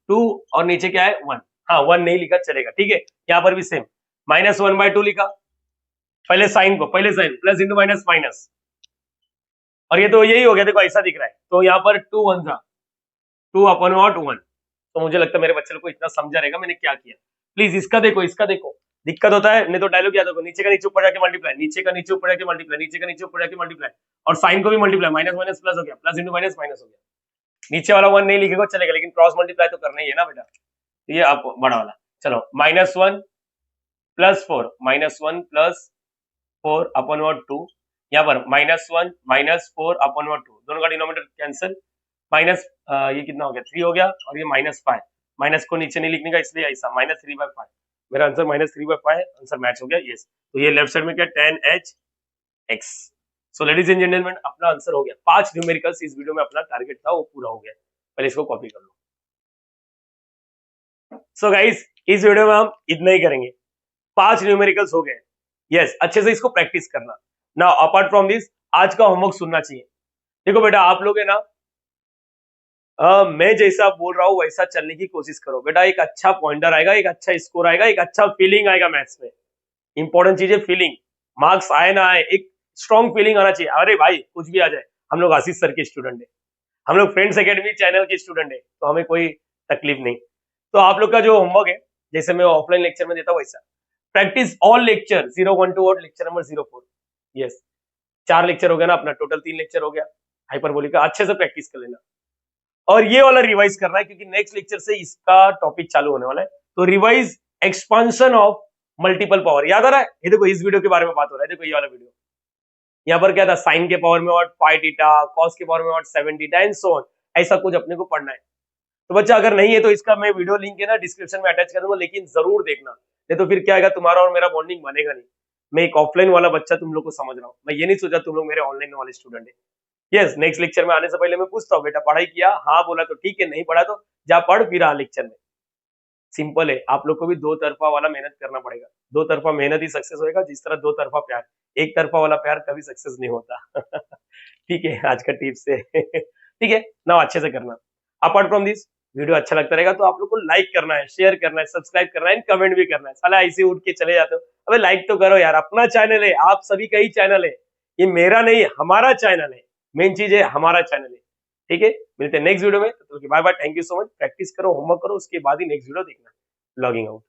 Speaker 1: 2 और नीचे क्या है 1, हाँ 1 नहीं लिखा चलेगा, ठीक है। यहाँ पर भी सेम -1/2 लिखा, पहले साइन को, पहले sine plus into minus minus, और ये तो यही हो गया, देखो ऐसा दिख रहा है, तो यहाँ पर 2 1 2 अपॉन व्हाट 1, तो मुझे लगता है मेरे बच्चे को इतना समझा रहेगा मैंने क्या किया। प्लीज इसका देखो, इसका देखो, दिक्कत होता है नहीं तो डायलॉग याद होगा, नीचे का नीचे ऊपर जाके मल्टीप्लाई, नीचे का नीचे ऊपर जाके मल्टीप्लाई, नीचे का नीचे ऊपर जाके मल्टीप्लाई, और साइन को भी मल्टीप्लाई, माइनस माइनस प्लस हो गया, प्लस इंटू माइनस माइनस हो गया, नीचे वाला 1 नहीं लिखेगा चलेगा, लेकिन क्रॉस मल्टीप्लाई तो करना ही है ना बेटा, ये आप बड़ा वाला, चलो -1 + 4, -1 + 4 अपॉन व्हाट 2, यहाँ पर -1 -4 अपॉन व्हाट 2, दोनों का डिनोमिनेटर कैंसिल, माइनस ये कितना हो गया 3 हो गया, और ये -5, माइनस को नीचे नहीं लिखने का इसलिए ऐसा -3/5, मेरा आंसर -3/5 है, आंसर मैच हो गया, यस। तो ये लेफ्ट साइड में क्या 10h(x). So ladies and gentleman अपना आंसर हो गया, 5 न्यूमेरिकल्स इस वीडियो में अपना टारगेट था वो पूरा हो गया, पहले इसको कॉपी कर लो। सो गाइस इस वीडियो में हम इतना ही करेंगे, 5 न्यूमेरिकल्स हो गए, यस, अच्छे से इसको प्रैक्टिस करना। नाउ अपार्ट फ्रॉम दिस आज का होमवर्क सुनना चाहिए, देखो बेटा आप लोग है ना, मैं जैसा बोल रहा हूँ वैसा चलने की कोशिश करो बेटा, एक अच्छा पॉइंटर आएगा, एक अच्छा स्कोर आएगा, एक अच्छा फीलिंग आएगा मैथ्स में, इंपॉर्टेंट चीज है फीलिंग, मार्क्स आए ना आए एक स्ट्रॉन्ग फीलिंग आना चाहिए, अरे भाई कुछ भी आ जाए हम लोग आशीष सर के स्टूडेंट है, हम लोग फ्रेंड्स एकेडमी चैनल के स्टूडेंट है, तो हमें कोई तकलीफ नहीं। तो आप लोग का जो होमवर्क है, जैसे मैं ऑफलाइन लेक्चर में देता हूँ वैसा प्रैक्टिस ऑल लेक्चर 0 1 2 और लेक्चर नंबर 04, यस 4 लेक्चर हो गया ना अपना, टोटल 3 लेक्चर हो गया हाइपरबोलिक का, अच्छे से प्रैक्टिस कर लेना, और ये वाला रिवाइज करना है क्योंकि नेक्स्ट लेक्चर से इसका टॉपिक चालू होने वाला है, तो revise expansion of multiple power, याद आ रहा है, ये देखो इस वीडियो के बारे में बात हो रहा है, देखो ये वाला वीडियो, यहाँ पर क्या था साइन के पावर में व्हाट 5 थीटा, कॉस के पावर में what 7 theta and so on, ऐसा कुछ अपने को पढ़ना है। तो बच्चा अगर नहीं है तो इसका मैं वीडियो लिंक है ना डिस्क्रिप्शन में अटैच कर दूंगा, लेकिन जरूर देखना, नहीं तो फिर क्या आएगा तुम्हारा और मेरा बॉन्डिंग बनेगा नहीं, मैं एक ऑफलाइन वाला बच्चा तुम लोग को समझ रहा हूँ, मैं ये नहीं सोचा तुम लोग मेरे ऑनलाइन वाले स्टूडेंट है। यस नेक्स्ट लेक्चर में आने से पहले मैं पूछता हूँ बेटा पढ़ाई किया, हाँ बोला तो ठीक है, नहीं पढ़ा तो जा पढ़ फिर आ लेक्चर में, सिंपल है। आप लोग को भी दो तरफा वाला मेहनत करना पड़ेगा, दो तरफा मेहनत ही सक्सेस होएगा, जिस तरह दो तरफा प्यार, एक तरफा वाला प्यार कभी सक्सेस नहीं होता ठीक है आज का टिप्स है ठीक है ना, अच्छे से करना। अपार्ट फ्रॉम दिस वीडियो अच्छा लगता रहेगा तो आप लोग को लाइक करना है, शेयर करना है, सब्सक्राइब करना है, कमेंट भी करना है, साला ऐसे उठ के चले जाते हो, अबे लाइक तो करो यार, अपना चैनल है, आप सभी का ही चैनल है, ये मेरा नहीं हमारा चैनल है, मेन चीज है हमारा चैनल है, ठीक है। मिलते हैं नेक्स्ट वीडियो में, तो bye bye, thank you so much, practice करो, होमवर्क करो, उसके बाद ही नेक्स्ट वीडियो देखना। Logging out.